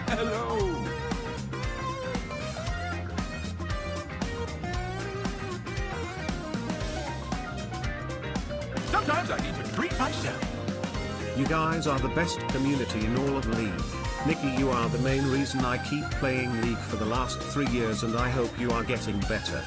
Hello. Sometimes I need to treat myself. You guys are the best community in all of League. Nikki, you are the main reason I keep playing League for the last 3 years, and I hope you are getting better.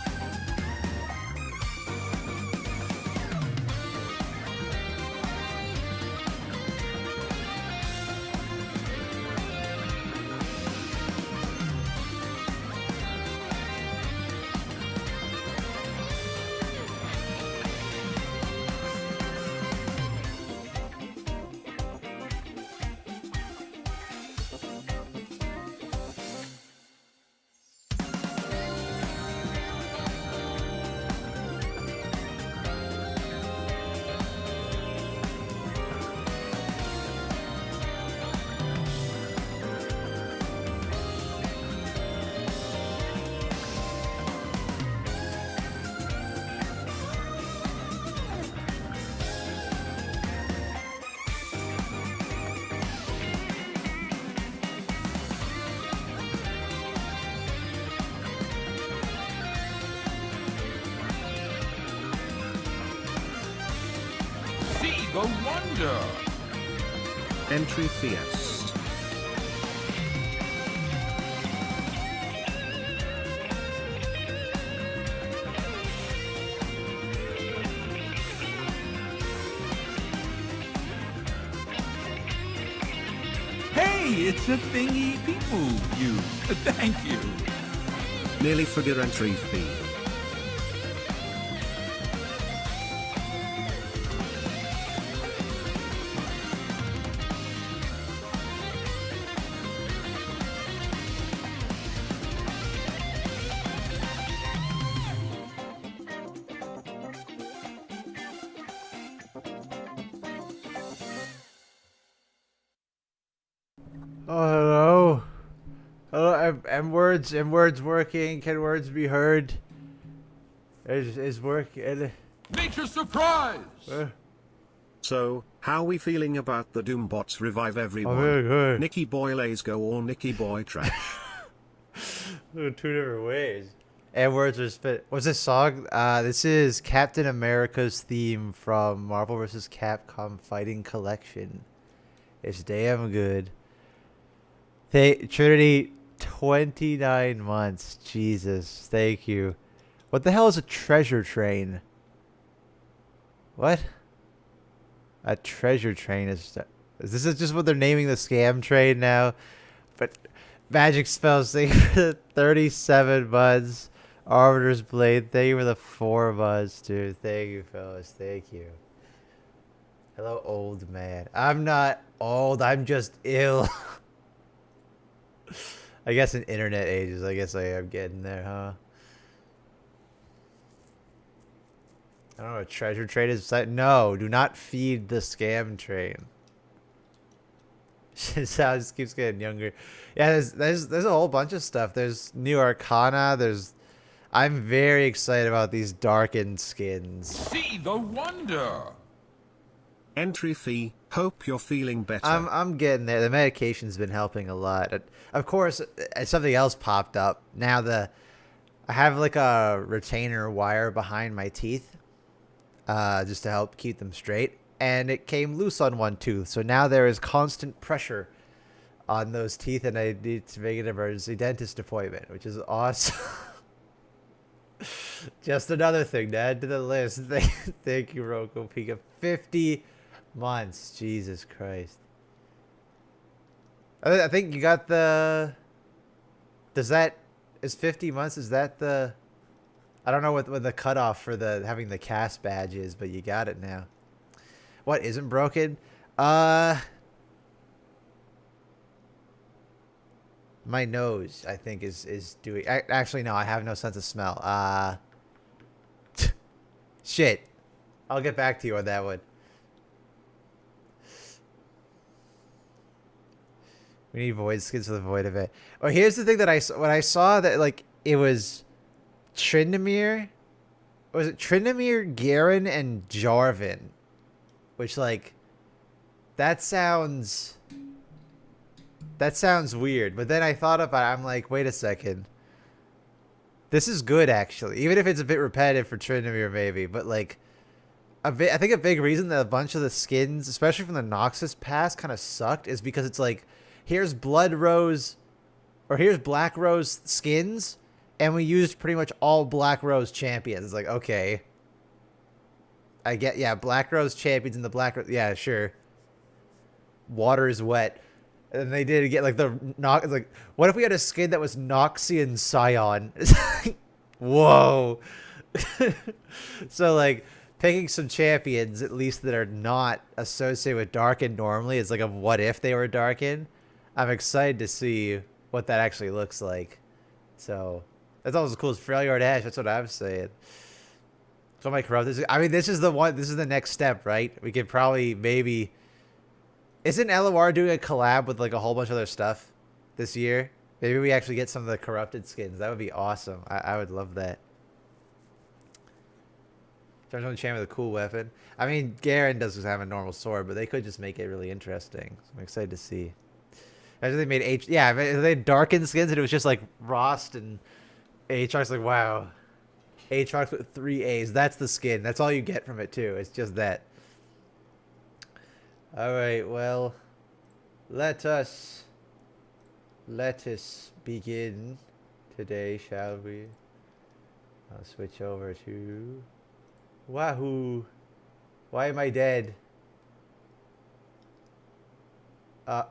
See the wonder. Entry Fiest. Hey, it's a thingy people use. Thank you. Nearly forget entry fee. Oh, hello. Hello, am words working? Can words be heard? Is working. Nature surprise. So, how we feeling about the Doombots revive everyone? Oh, very good. Nicky Boy Lays Go or Nicky Boy Trash? Two different ways. And words are spit. What's this song? This is Captain America's theme from Marvel vs. Capcom Fighting Collection. It's damn good. Trinity, 29 months. Jesus, thank you. What the hell is a treasure train? What? A treasure train is this is just what they're naming the scam train now? But magic spells, thank you for the 37 buds. Arbiter's Blade, thank you for the 4 buds, dude. Thank you, fellas. Thank you. Hello, old man. I'm not old, I'm just ill. I guess in internet ages, I guess I am getting there, huh? I don't know what treasure train is. No, do not feed the scam train. Zhao just keeps getting younger. Yeah, there's a whole bunch of stuff. There's new Arcana. I'm very excited about these Darkin skins. See the wonder. Entry fee. Hope you're feeling better. I'm getting there. The medication's been helping a lot. Of course, something else popped up. Now I have like a retainer wire behind my teeth, just to help keep them straight, and it came loose on one tooth. So now there is constant pressure on those teeth, and I need to make an emergency dentist appointment, which is awesome. Just another thing to add to the list. Thank you, Roko Pika. 50 months. Jesus Christ. I think you got the... Is 50 months, is that the... I don't know what the cutoff for having the cast badge is, but you got it now. What isn't broken? My nose, I think, is doing... Actually, no, I have no sense of smell. Shit. I'll get back to you on that one. We need void skins for the void event. Oh, here's the thing that when I saw that, like, it was Tryndamere. Was it Tryndamere, Garen, and Jarvan? Which, like, that sounds That sounds weird. But then I thought about it. I'm like, wait a second. This is good, actually. Even if it's a bit repetitive for Tryndamere, maybe. But, like, I think a big reason that a bunch of the skins, especially from the Noxus pass, kind of sucked is because it's like, here's Blood Rose, or here's Black Rose skins, and we used pretty much all Black Rose champions. It's like, okay. I get, yeah, Black Rose champions and the Black Rose, yeah, sure. Water is wet. And they did get, like, it's like, what if we had a skin that was Noxian Scion? It's like, whoa. So, like, picking some champions, at least that are not associated with Darkin normally, is like a what if they were Darkin. I'm excited to see what that actually looks like. So that's always the coolest Freljord Ash. That's what I'm saying. So my corrupt. I mean, this is the one. This is the next step, right? We could probably maybe. Isn't LOR doing a collab with like a whole bunch of other stuff this year? Maybe we actually get some of the corrupted skins. That would be awesome. I would love that. Turns on the champion with a cool weapon. I mean, Garen does have a normal sword, but they could just make it really interesting. So I'm excited to see. Imagine they made yeah, if they had Darkin skins and it was just like Rost and Aatrox. Like, wow, Aatrox with 3 A's. That's the skin. That's all you get from it too. It's just that. All right, well, let us begin today, shall we? I'll switch over to. Wahoo! Why am I dead? I'm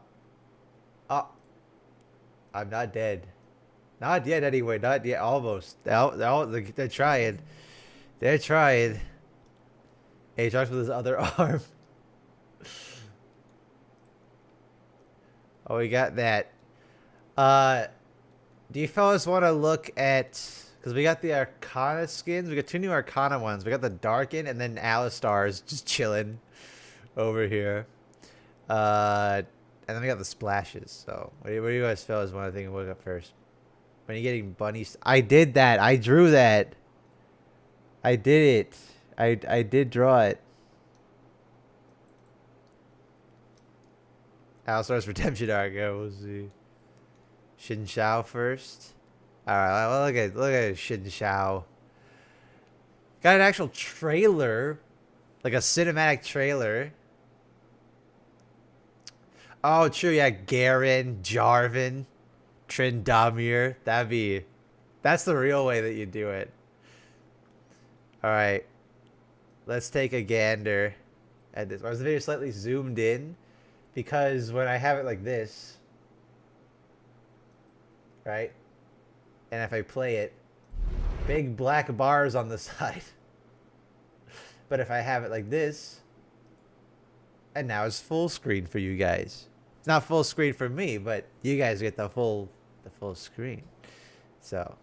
not dead. Not yet, anyway. Not yet. Almost. They're trying. They're trying. Aatrox with his other arm. Oh, we got that. Do you fellas want to look at... Because we got the Arcana skins. We got 2 new Arcana ones. We got the Darkin and then Alistar's just chilling over here. And then we got the splashes. So, what do you guys fellas want to think of look up first? When are you getting bunnies? I did that. I drew that. I did it. I did draw it. Alistar's Redemption arc. Yeah, we'll see. Xin Zhao first. Alright, well, look at Xin Zhao. Got an actual trailer. Like a cinematic trailer. Oh, true, yeah. Garen, Jarvan, Tryndamere. That's the real way that you do it. Alright. Let's take a gander at this. Or is the video slightly zoomed in? Because when I have it like this, right? And if I play it, big black bars on the side. But if I have it like this, and now it's full screen for you guys. It's not full screen for me, but you guys get the full screen. So,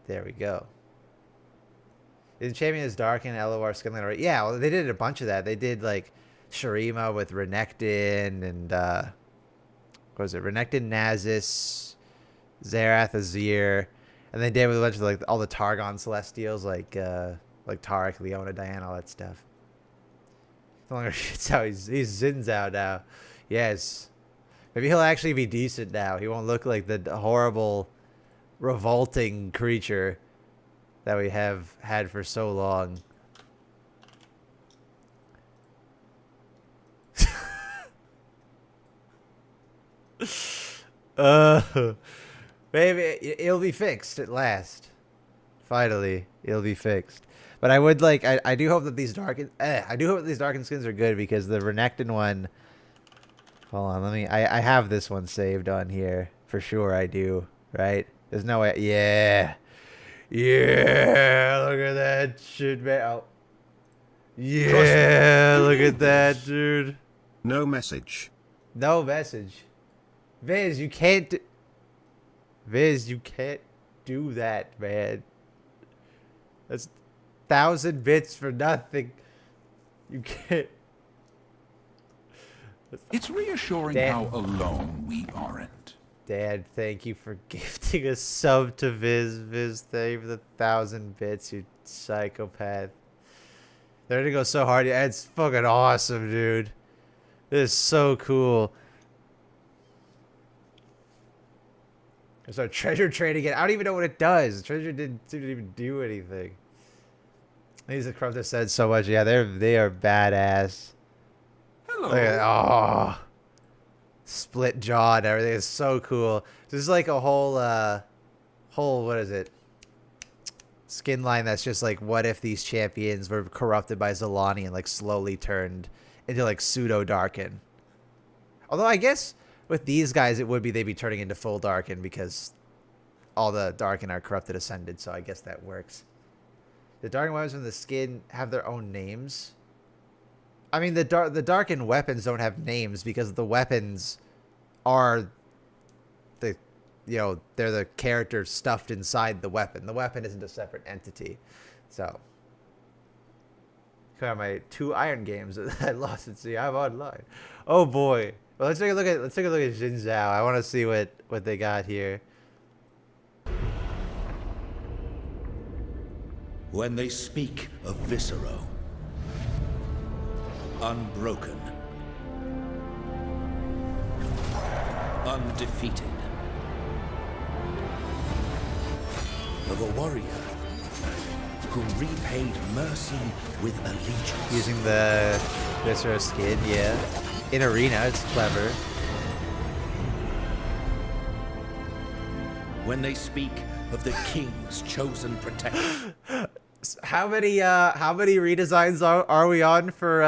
there we go. The champion is Darkin, LOR, Skinland, right? Yeah, well, they did a bunch of that. They did like Shurima with Renekton and what was it? Renekton, Nasus, Xerath, Azir. And they did with a bunch of like all the Targon Celestials, like Taric, Leona, Diana, all that stuff. No longer shits out. He's Xin Zhao now. Yes. Maybe he'll actually be decent now. He won't look like the horrible, revolting creature that we have had for so long. Maybe it'll be fixed at last. Finally, it'll be fixed. But I would like. I do hope that these Darkin. I do hope that these Darkin skins are good because the Renekton one. Hold on, let me. I have this one saved on here for sure. I do. Right? There's no way. Yeah. Yeah. Look at that shit, man. Oh. Yeah. Look at that, dude. No message. No message. Viz, you can't. Viz, you can't do that, man. That's 1,000 bits for nothing. You can't. It's reassuring Dad. how alone we aren't. Dad, thank you for gifting a sub to Viz. Viz, thank you for the 1,000 bits, you psychopath. They're gonna go so hard. Yeah, it's fucking awesome, dude. This is so cool. There's our treasure train again. I don't even know what it does. The treasure didn't seem to even do anything. These corruptors said so much. Yeah, they are badass. Hello. Look at, oh, split jaw and everything is so cool. This is like a whole what is it? Skin line that's just like, what if these champions were corrupted by Zolani and like slowly turned into like pseudo Darkin? Although I guess with these guys it would be they'd be turning into full Darkin because all the Darkin are corrupted ascended. So I guess that works. The Darkin weapons from the skin have their own names. I mean, the Darkin weapons don't have names because the weapons are the, you know, they're the characters stuffed inside the weapon. The weapon isn't a separate entity. So, kind of my 2 iron games that I lost at sea. I'm online. Oh boy. Well, let's take a look at Xin Zhao. I want to see what they got here. When they speak of Viscero, unbroken, undefeated, of a warrior who repaid mercy with allegiance. Using the Viscera skin, yeah. In arena, it's clever. When they speak of the king's chosen protector. How many redesigns are we on for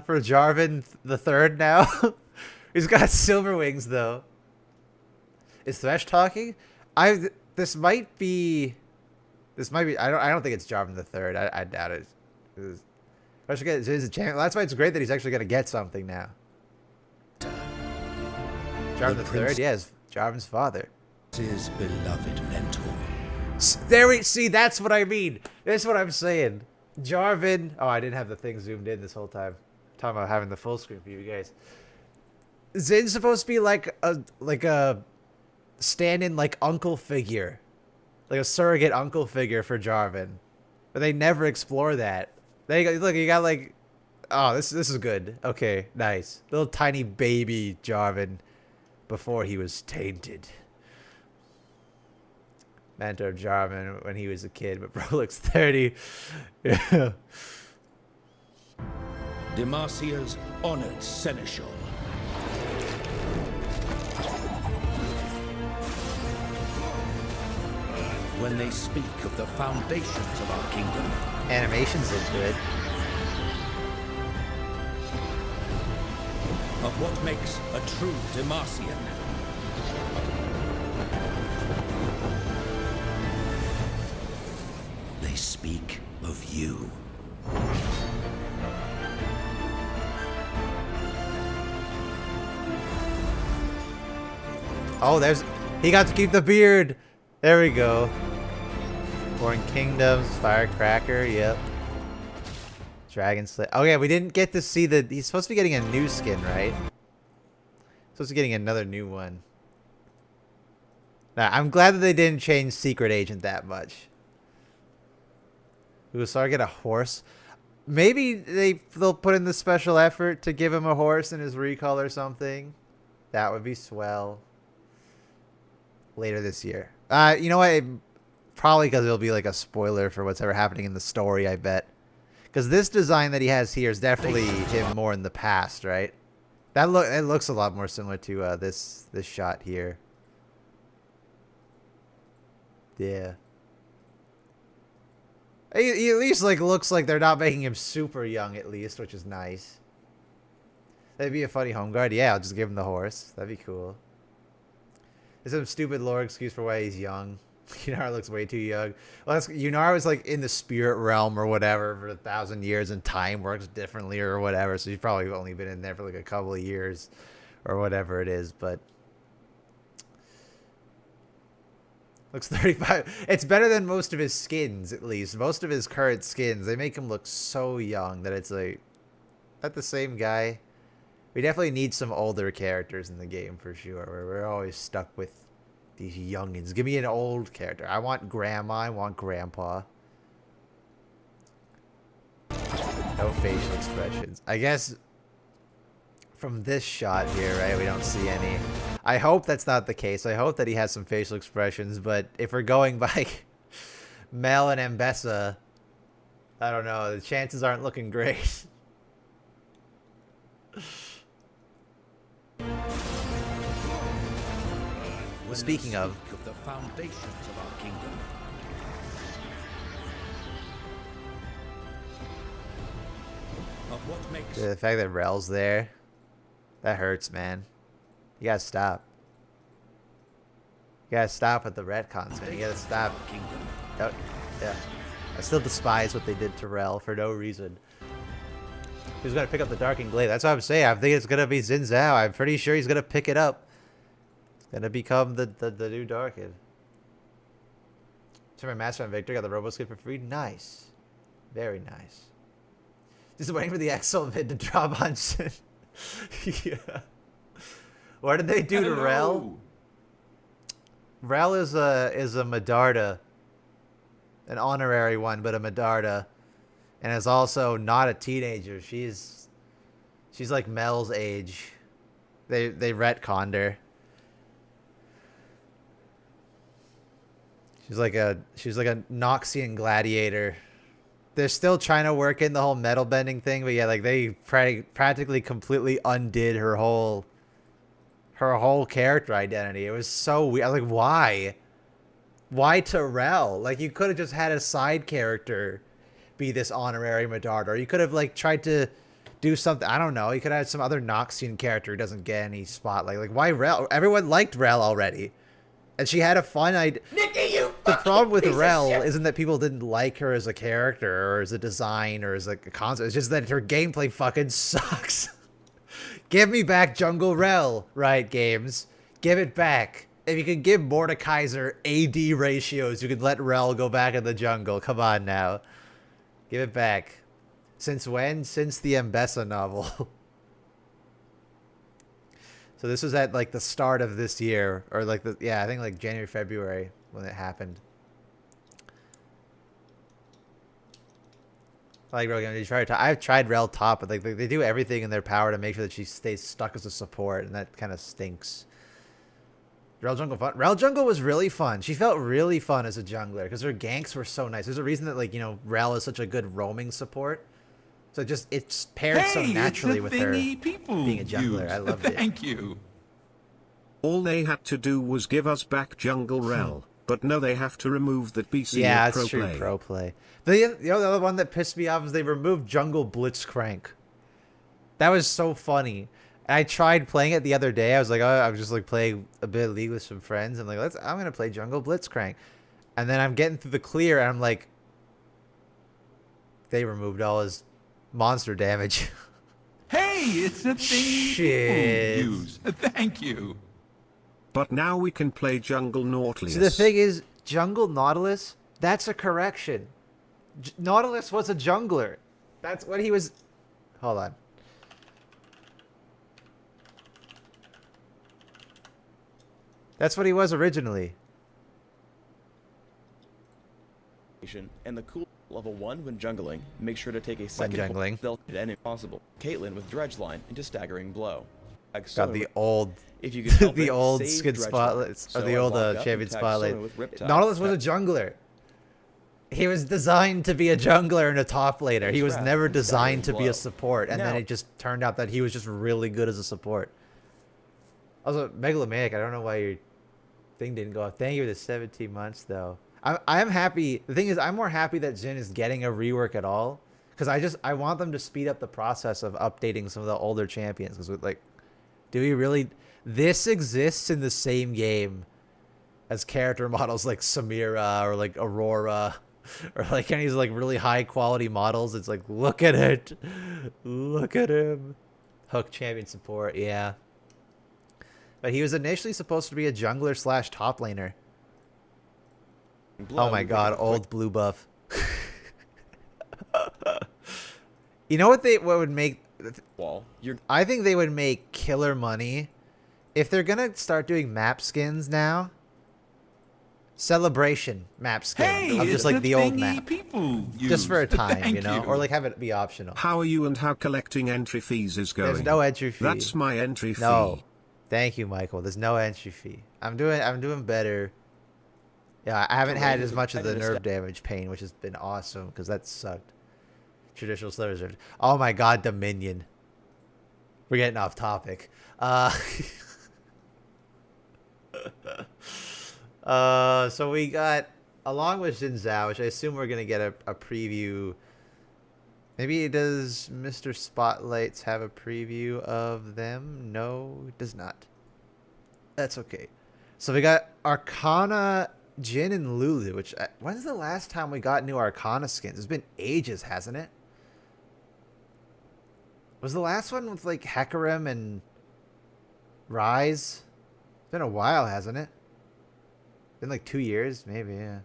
Jarvan the Third now? He's got silver wings though. Is Thresh talking? This might be I don't think it's Jarvan the Third. I doubt it. Thresh is a champion. That's why it's great that he's actually gonna get something now. Jarvan the Third, yes, Jarvan's father. His beloved mentor. There we see. That's what I mean. That's what I'm saying. Jarvan. Oh, I didn't have the thing zoomed in this whole time. I'm talking about having the full screen for you guys. Zin's supposed to be like a stand-in like uncle figure, like a surrogate uncle figure for Jarvan, but they never explore that. Look, you got like, oh, this is good. Okay, nice. Little tiny baby Jarvan before he was tainted. Mentor Jarvan when he was a kid, but bro looks 30. Yeah. Demacia's honored seneschal. When they speak of the foundations of our kingdom. Animations look good. Of what makes a true Demacian. They speak of you. Oh, he got to keep the beard. There we go. Born Kingdoms, Firecracker, yep. Dragon Slayer. Oh yeah, we didn't get to see he's supposed to be getting a new skin, right? Supposed to be getting another new one. Now, I'm glad that they didn't change Secret Agent that much. Ooh, so I get a horse. Maybe they'll put in the special effort to give him a horse in his recall or something. That would be swell. Later this year. You know what? Probably because it'll be like a spoiler for what's ever happening in the story, I bet. Because this design that he has here is definitely him more in the past, right? It looks a lot more similar to this shot here. Yeah. He at least like looks like they're not making him super young at least, which is nice. That'd be a funny home guard. Yeah, I'll just give him the horse. That'd be cool. There's some stupid lore excuse for why he's young. Yunara looks way too young. Well, Yunara was like in the spirit realm or whatever for 1,000 years, and time works differently or whatever. So she's probably only been in there for like a couple of years or whatever it is. But looks 35. It's better than most of his skins, at least. Most of his current skins, they make him look so young that it's like, not the same guy. We definitely need some older characters in the game for sure. We're always stuck with these youngins. Give me an old character. I want grandma. I want grandpa. No facial expressions. I guess from this shot here, right? We don't see any. I hope that's not the case. I hope that he has some facial expressions, but if we're going by Mel and Mbessa, I don't know. The chances aren't looking great. Speaking of the foundations of our kingdom. Of what makes the fact that Rel's there, that hurts, man. You gotta stop. You gotta stop with the retcons, man. You gotta stop. Don't, yeah. I still despise what they did to Rel for no reason. He's gonna pick up the Darkin Glaive. That's what I'm saying. I think it's gonna be Xin Zhao. I'm pretty sure he's gonna pick it up. It's gonna become the new Darkin. Turn my master on Victor. Got the Robo Skip for free. Nice. Very nice. Just waiting for the Exo vid to drop on Xin. Yeah. What did they do to Rel? Rel is a Medarda. An honorary one, but a Medarda. And is also not a teenager. She's like Mel's age. They retconned her. She's like a Noxian gladiator. They're still trying to work in the whole metal bending thing, but yeah, like they practically completely undid her whole character identity. It was so weird. I was like, why? Why Terrell? Like, you could have just had a side character be this honorary Medarda, or you could have like tried to do something. I don't know. You could have had some other Noxian character who doesn't get any spotlight. Like, why Rel? Everyone liked Rel already, and she had a fun idea. Nikki, you The problem with Rel isn't that people didn't like her as a character or as a design or as like a concept. It's just that her gameplay fucking sucks. Give me back Jungle Rel, Riot Games. Give it back. If you could give Mordekaiser AD ratios, you could let Rel go back in the jungle. Come on now. Give it back. Since when? Since the Mbessa novel. So this was at like the start of this year, or like I think like January, February when it happened. Like I've tried Rel top, but like they do everything in their power to make sure that she stays stuck as a support, and that kind of stinks. Rel Jungle fun. Rel Jungle was really fun. She felt really fun as a jungler because her ganks were so nice. There's a reason that like Rel is such a good roaming support. So it's paired so naturally with her being a jungler. I loved it. Thank you. All they had to do was give us back Jungle Rel, but no, they have to remove that BC yeah, pro it's true. play. Pro play. The other one that pissed me off is they removed Jungle Blitzcrank. That was so funny. I tried playing it the other day. I was like, I was just like playing a bit of League with some friends. I'm like, I'm gonna play Jungle Blitzcrank, and then I'm getting through the clear, and I'm like, they removed all his monster damage. Hey, it's a thing people use. Thank you. But now we can play Jungle Nautilus. So the thing is, Jungle Nautilus, that's a correction. Nautilus was a jungler. That's what he was. Hold on. That's what he was originally. And the cool level 1 when jungling, make sure to take a second and if possible. Caitlyn with Dredgeline into Staggering Blow. Got the old, if you can the old skin spotlights, or the old champion spotlight. Nautilus was a jungler. He was designed to be a jungler and a top laner. He was never designed to be a support, and then it just turned out that he was just really good as a support. Also, Megalomaniac, I don't know why your thing didn't go up. Thank you for the 17 months, though. I'm happy. The thing is, I'm more happy that Xin is getting a rework at all, because I want them to speed up the process of updating some of the older champions. Because like, do we really? This exists in the same game as character models like Samira or like Aurora, or like any of these like really high quality models. It's like, look at it, look at him. Hook champion support, yeah. But he was initially supposed to be a jungler / top laner. Oh my god, old blue buff. You know what would make I think they would make killer money if they're gonna start doing map skins now. Celebration map skin of just like the old map, just for a time, or like have it be optional. How are you and how collecting entry fees is going? There's no entry fee. That's my entry fee. No, Thank you, Michael. There's no entry fee. I'm doing better. Yeah, I haven't had as much of the nerve damage pain, which has been awesome because that sucked. Traditional slurs. Oh my god, Dominion. We're getting off topic. So we got, along with Zhao, which I assume we're gonna get a preview. Maybe does Mr. Spotlights have a preview of them? No, it does not. That's okay. So we got Arcana, Jin, and Lulu. Which when's the last time we got new Arcana skins? It's been ages, hasn't it? Was the last one with like Hecarim and Rise? It's been a while, hasn't it? Been like 2 years, maybe. Yeah.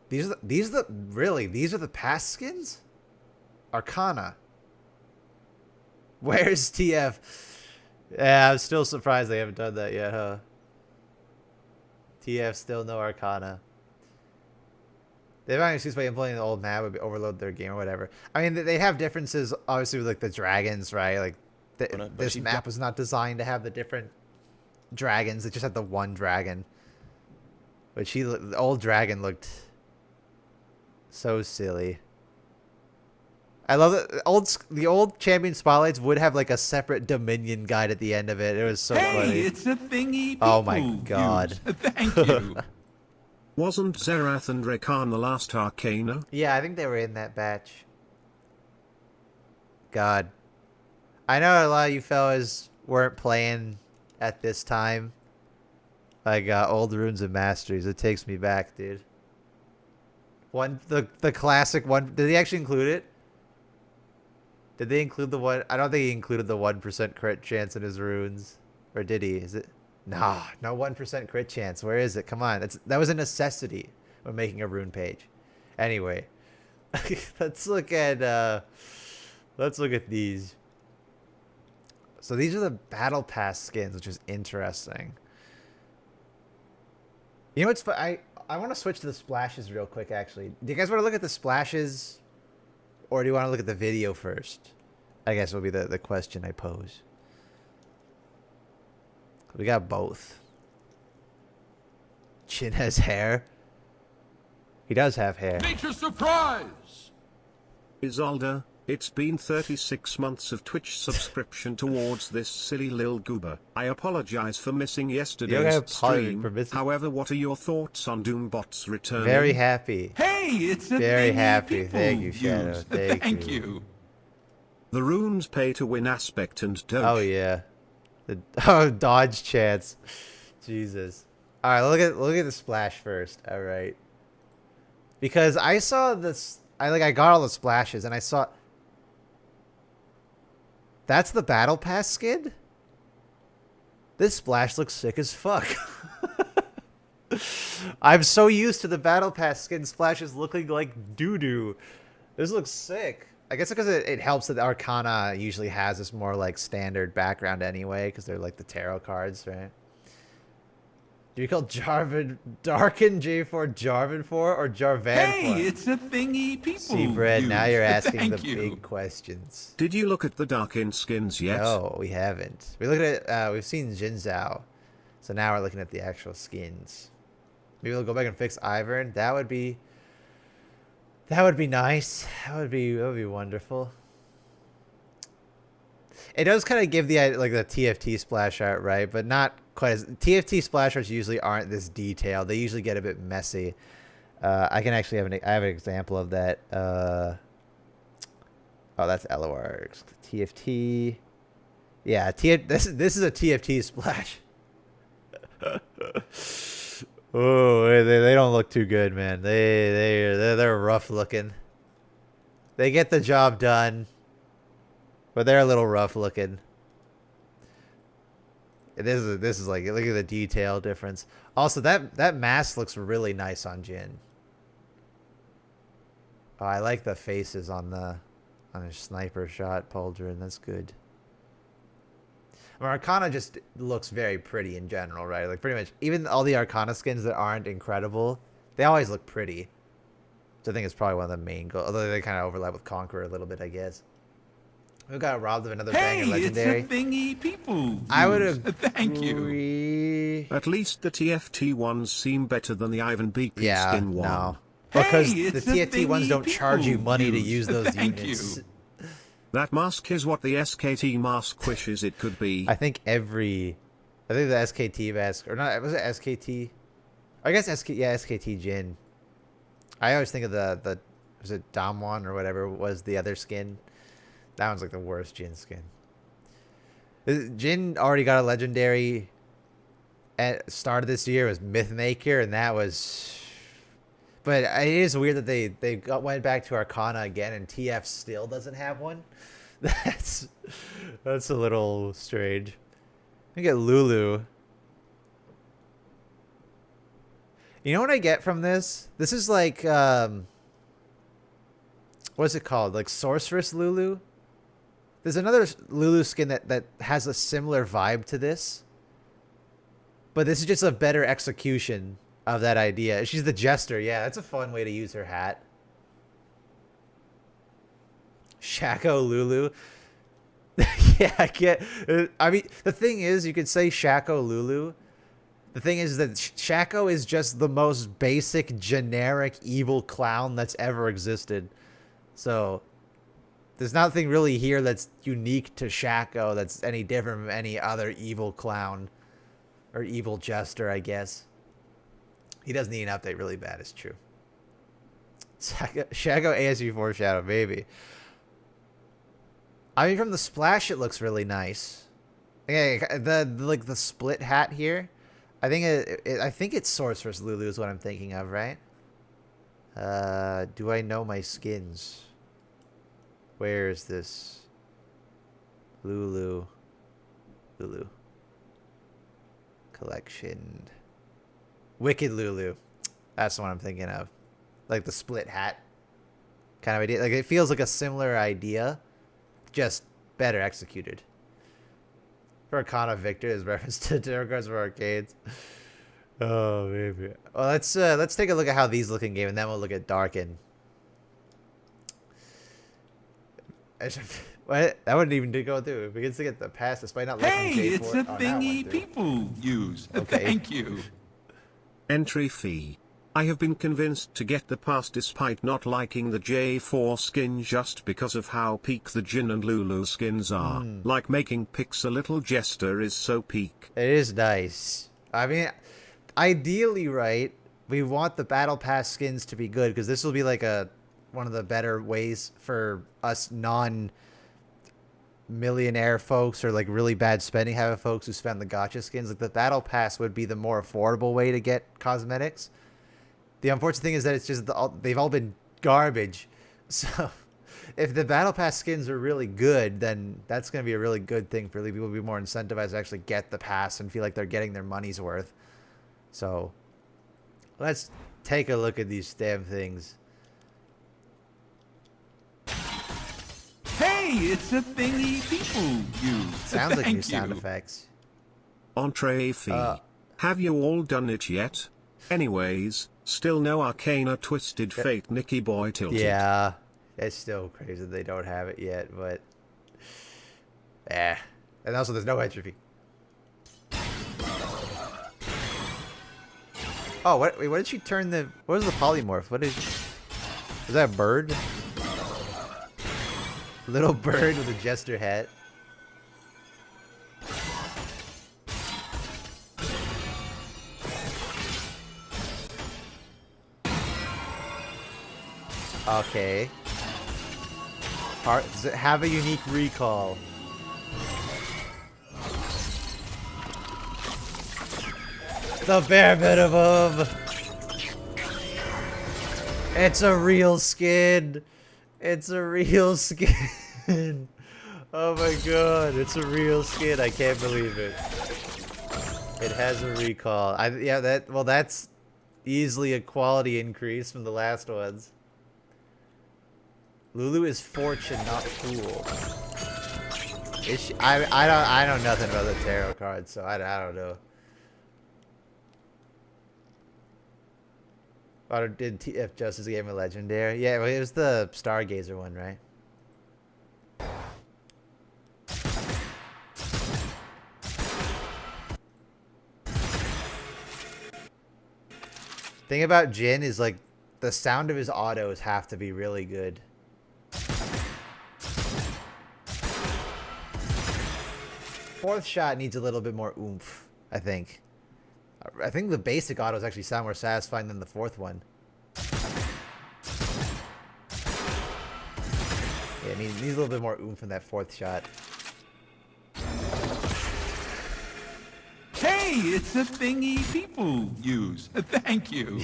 These are the past skins? Arcana. Where's TF? Yeah, I'm still surprised they haven't done that yet, huh? TF still no Arcana. They have an excuse by implementing the old map would overload their game or whatever. I mean, they have differences, obviously, with like the dragons, right? Like, this map was not designed to have the different dragons. It just had the one dragon. But the old dragon looked so silly. I love that the old champion spotlights would have like a separate Dominion guide at the end of it. It was so funny. Hey, it's a thingy. Oh my god! Thank you. Wasn't Zerath and Rakan the last Arcana? Yeah, I think they were in that batch. God, I know a lot of you fellas weren't playing at this time. Like old runes and masteries. It takes me back, dude. The classic one. Did they actually include it? Did they include the one? I don't think he included the 1% crit chance in his runes. Or did he? Is it? Nah, no 1% crit chance. Where is it? Come on. That was a necessity when making a rune page. Anyway. let's look at these. So these are the battle pass skins, which is interesting. You know what's I want to switch to the splashes real quick, actually. Do you guys want to look at the splashes? Or do you want to look at the video first? I guess will be the question I pose. We got both. Chin has hair. He does have hair. Nature's surprise! Isolda, it's been 36 months of Twitch subscription towards this silly lil goober. I apologize for missing yesterday's stream. However, what are your thoughts on Doombot's return? Very happy. Hey, it's a very happy. People Thank you, Shadow. use. Thank you. The runes pay to win aspect and don't. Oh yeah. Dodge chance. Jesus. All right, look at the splash first. All right. Because I saw this, I got all the splashes and I saw. That's the battle pass skin? This splash looks sick as fuck. I'm so used to the battle pass skin splashes looking like doo-doo. This looks sick. I guess because it helps that Arcana usually has this more like standard background anyway, because they're like the tarot cards, right? Do you call Darkin J4 Jarvan 4 or Jarvan 4? Hey, it's a thingy people See, Brett, now you're asking the Thank you. big questions. Did you look at the Darkin skins yet? No, we haven't. We looked at we've seen Zhao, so now we're looking at the actual skins. Maybe we'll go back and fix Ivern. That would be nice. That would be wonderful. It does kind of give the like the TFT splash art, right? But not quite as TFT splash arts usually aren't this detailed. They usually get a bit messy. I can actually have I have an example of that. Oh, that's LOR. TFT. Yeah, this is a TFT splash. Oh, they don't look too good, man. They're rough looking. They get the job done, but they're a little rough looking. This is like, look at the detail difference. Also, that mask looks really nice on Jin. Oh, I like the faces on a sniper shot, Pauldron. That's good. Arcana just looks very pretty in general, right? Like pretty much even all the Arcana skins that aren't incredible, they always look pretty. So I think it's probably one of the main goals, although they kind of overlap with Conqueror a little bit, I guess. We got robbed of another banger legendary. It's a thingy people. I would agree. Thank you. At least the TFT ones seem better than the Ivan BP skin one. No. Because Hey, the TFT ones don't charge you money to use those Thank units. you. That mask is what the SKT mask wishes it could be. I think the SKT mask, or not, was it SKT? I guess SKT Jin. I always think of the was it Damwon or whatever was the other skin. That one's like the worst Jin skin. Jin already got a legendary at start of this year. It was Mythmaker, and that was... But it is weird that they went back to Arcana again, and TF still doesn't have one. That's a little strange. I get Lulu. You know what I get from this? This is like what's it called? Like Sorceress Lulu? There's another Lulu skin that has a similar vibe to this. But this is just a better execution of that idea. She's the Jester. Yeah, that's a fun way to use her hat. Shaco Lulu. Yeah, I get... I mean, the thing is, you could say Shaco Lulu. The thing is that Shaco is just the most basic, generic, evil clown that's ever existed. So... There's nothing really here that's unique to Shaco that's any different from any other evil clown. Or evil jester, I guess. He does need an update really bad, it's true. Shaco ASU Foreshadow, maybe. I mean, from the splash, it looks really nice. Okay, the split hat here. I think it's Sorceress Lulu is what I'm thinking of, right? Do I know my skins? Where is this? Lulu. Collection. Wicked Lulu. That's the one I'm thinking of. Like the split hat kind of idea. Like it feels like a similar idea, just better executed. For Arcana Victor is reference to Tarot Cards for Arcades. Oh, maybe. Well, let's take a look at how these look in game, and then we'll look at Darkin. What? That wouldn't even go through. It begins to get the pass despite not liking J4. Hey, it's a thingy people use. Okay. Thank you. Entry fee. I have been convinced to get the pass despite not liking the J4 skin just because of how peak the Jin and Lulu skins are. Like making picks a little jester is so peak. It is nice. I mean, ideally, right, we want the battle pass skins to be good because this will be like one of the better ways for us non-millionaire folks or like really bad spending habit folks who spend the gacha skins. Like the battle pass would be the more affordable way to get cosmetics. The unfortunate thing is that it's just they've all been garbage. So if the battle pass skins are really good, then that's going to be a really good thing for people to be more incentivized to actually get the pass and feel like they're getting their money's worth. So let's take a look at these damn things. Hey, it's a thingy people use. Sounds like new Thank sound you. effects. Entree fee. Have you all done it yet? Anyways, still no Arcana Twisted Fate Nicky Boy Tilted. Yeah, it's still crazy that they don't have it yet, but and also there's no entry fee. Oh, wait, what did she turn the? What was the polymorph? What is that a bird? Little bird with a jester hat. Okay. Does it have a unique recall? The bare minimum! It's a real skin! It's a real skin! Oh my god, it's a real skin. I can't believe it. It has a recall. That's easily a quality increase from the last ones. Lulu is fortune, not fool. Is she? I know nothing about the tarot cards, so I don't know. Or did TF Justice gave him a legendary? Yeah, well, it was the Stargazer one, right? Thing about Jin is like the sound of his autos have to be really good. Fourth shot needs a little bit more oomph, I think. I think the basic autos actually sound more satisfying than the fourth one. Yeah, it needs a little bit more oomph in that fourth shot. Hey, it's a thingy people use. Thank you.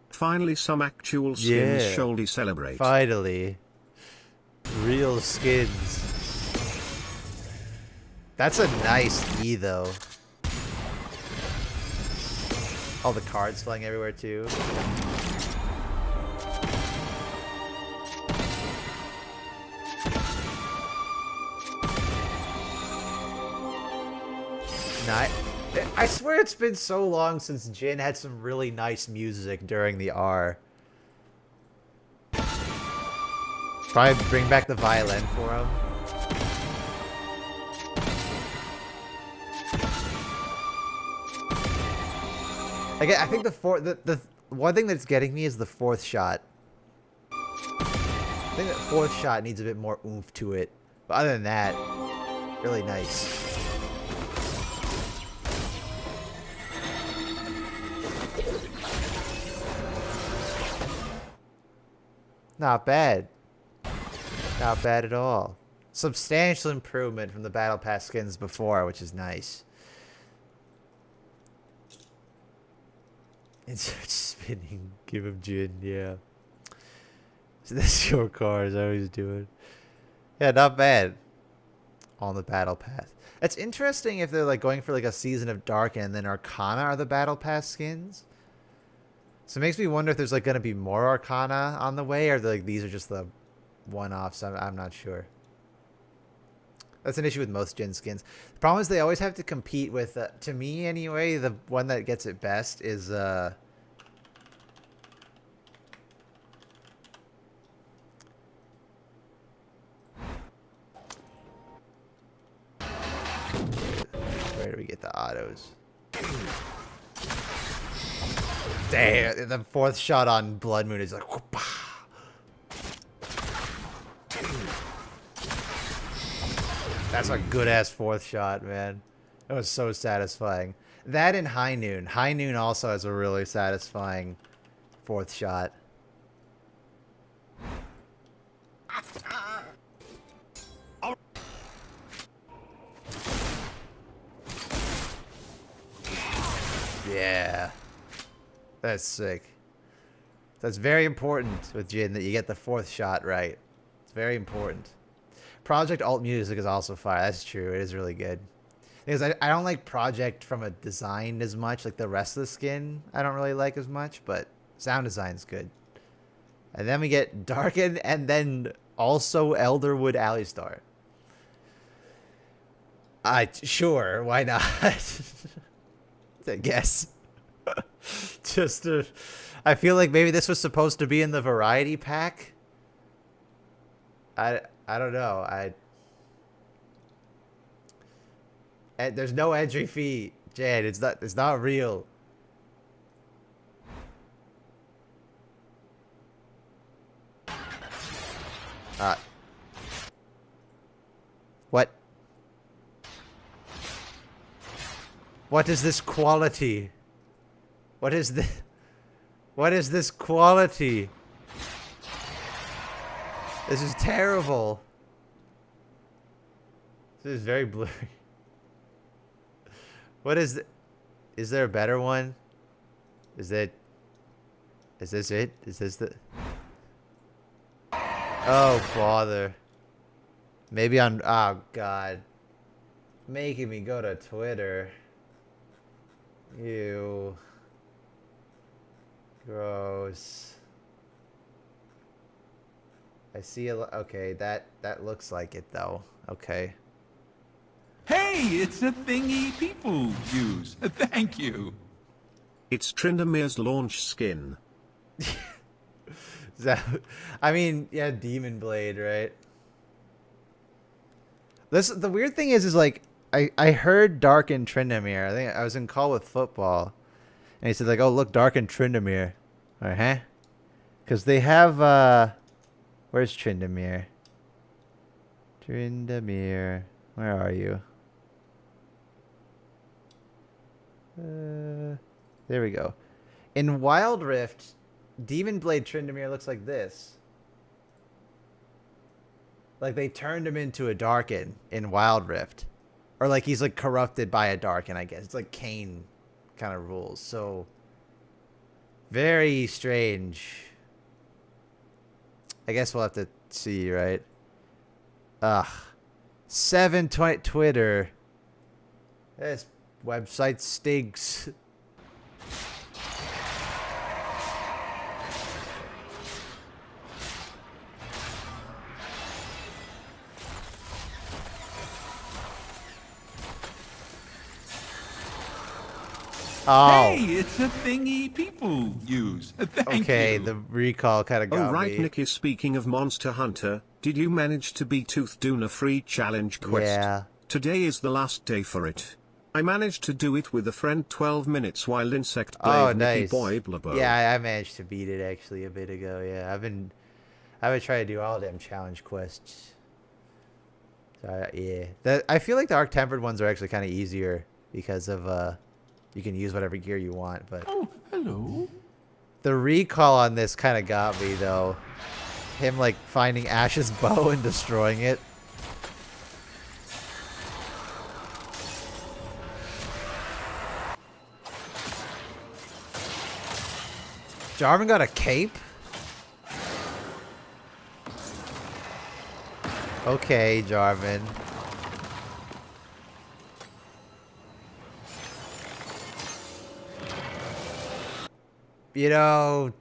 Finally, some actual skins shall we celebrate. Finally. Real skins. That's a nice E, though. All the cards flying everywhere, too. I swear it's been so long since Jin had some really nice music during the R. Probably bring back the violin for him. I think the one thing that's getting me is the fourth shot. I think that fourth shot needs a bit more oomph to it. But other than that, really nice. Not bad. Not bad at all. Substantial improvement from the Battle Pass skins before, which is nice. Insert spinning. Give him Jin, yeah. So that's your cars, I always do it. Yeah, not bad. On the Battle Pass. It's interesting if they're like going for like a season of Darkin and then Arcana are the Battle Pass skins. So it makes me wonder if there's like going to be more Arcana on the way, or like these are just the one-offs. I'm not sure. That's an issue with most Jin skins. The problem is they always have to compete with, to me anyway, the one that gets it best is where do we get the autos? Damn, the fourth shot on Blood Moon is like, whoop-ah. That's a good-ass fourth shot, man. That was so satisfying. That and High Noon. High Noon also has a really satisfying fourth shot. Yeah. That's sick. That's very important with Jin that you get the fourth shot right. It's very important. Project alt music is also fire. That's true. It is really good. Because I don't like Project from a design as much. Like the rest of the skin, I don't really like as much. But sound design's good. And then we get Darkin and then also Elderwood Alistar. Sure, why not? I guess. Just to, I feel like maybe this was supposed to be in the variety pack. I don't know. There's no entry fee, Jade. It's not real. What? What is this quality? What is this? What is this quality? This is terrible. This is very blurry. What is is there a better one? Is this it? Is this the... Oh, bother. Maybe on... Oh, God. Making me go to Twitter. Ew. Gross. I see a... Okay, that looks like it, though. Okay. Hey, it's a thingy people use. Thank you. It's Trindamir's launch skin. I mean, yeah, Demon Blade, right? The weird thing is like I heard Darkin Trindamir. I think I was in call with football, And he said like, oh look, Darkin Tryndamere. Uh-huh. Because they have where's Tryndamere? Tryndamere. Where are you? There we go. In Wild Rift, Demon Blade Tryndamere looks like this. Like they turned him into a Darkin in Wild Rift. Or like he's like corrupted by a Darkin, I guess. It's like Kane kind of rules. So very strange. I guess we'll have to see, right? Ugh. 720 Twitter. This website stinks. Oh. Hey, it's a thingy people use. Thank okay, you. The recall kind of got me. Oh right, Nicky, speaking of Monster Hunter, did you manage to beat Tooth Duna free challenge quest? Yeah. Today is the last day for it. I managed to do it with a friend 12 minutes while Insect Blade Nicky nice. Boy Blubbo. Yeah, I managed to beat it actually a bit ago. Yeah, I've been trying to do all them challenge quests. So yeah, I feel like the Arc Tempered ones are actually kind of easier because of you can use whatever gear you want. But oh, hello. The recall on this kind of got me though. Him like finding Ash's bow and destroying it. Jarvan got a cape? Okay, Jarvan. You know,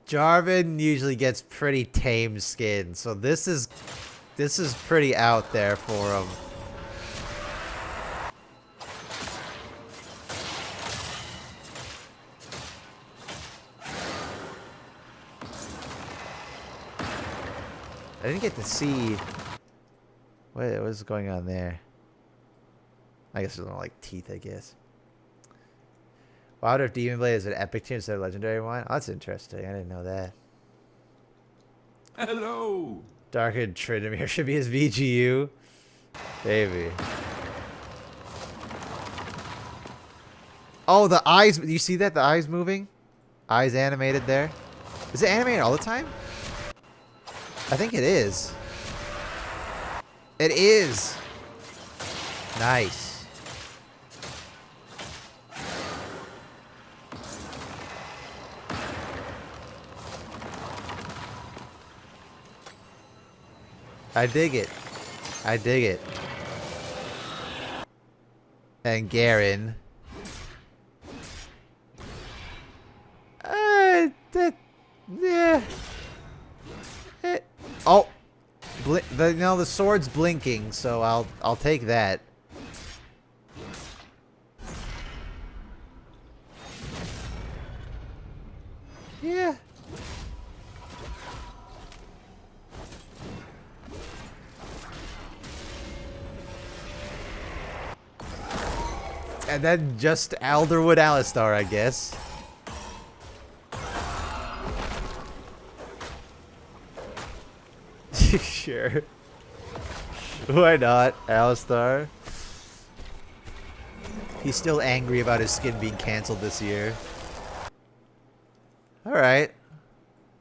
Jarvan usually gets pretty tame skin, so this is pretty out there for him. I didn't get to see what was going on there. I guess there's no like teeth, I guess. Wow, I wonder if Demon Blade is an epic tier instead of legendary one. Oh, that's interesting. I didn't know that. Hello. Darkin Tryndamere should be his VGU. Maybe. Oh, the eyes. You see that? The eyes moving? Eyes animated there. Is it animated all the time? I think it is. It is. Nice. I dig it. I dig it. And Garen. Yeah. Oh, the sword's blinking, so I'll take that. Yeah. And then just Alderwood Alistar, I guess. Sure. Why not, Alistar? He's still angry about his skin being cancelled this year. Alright.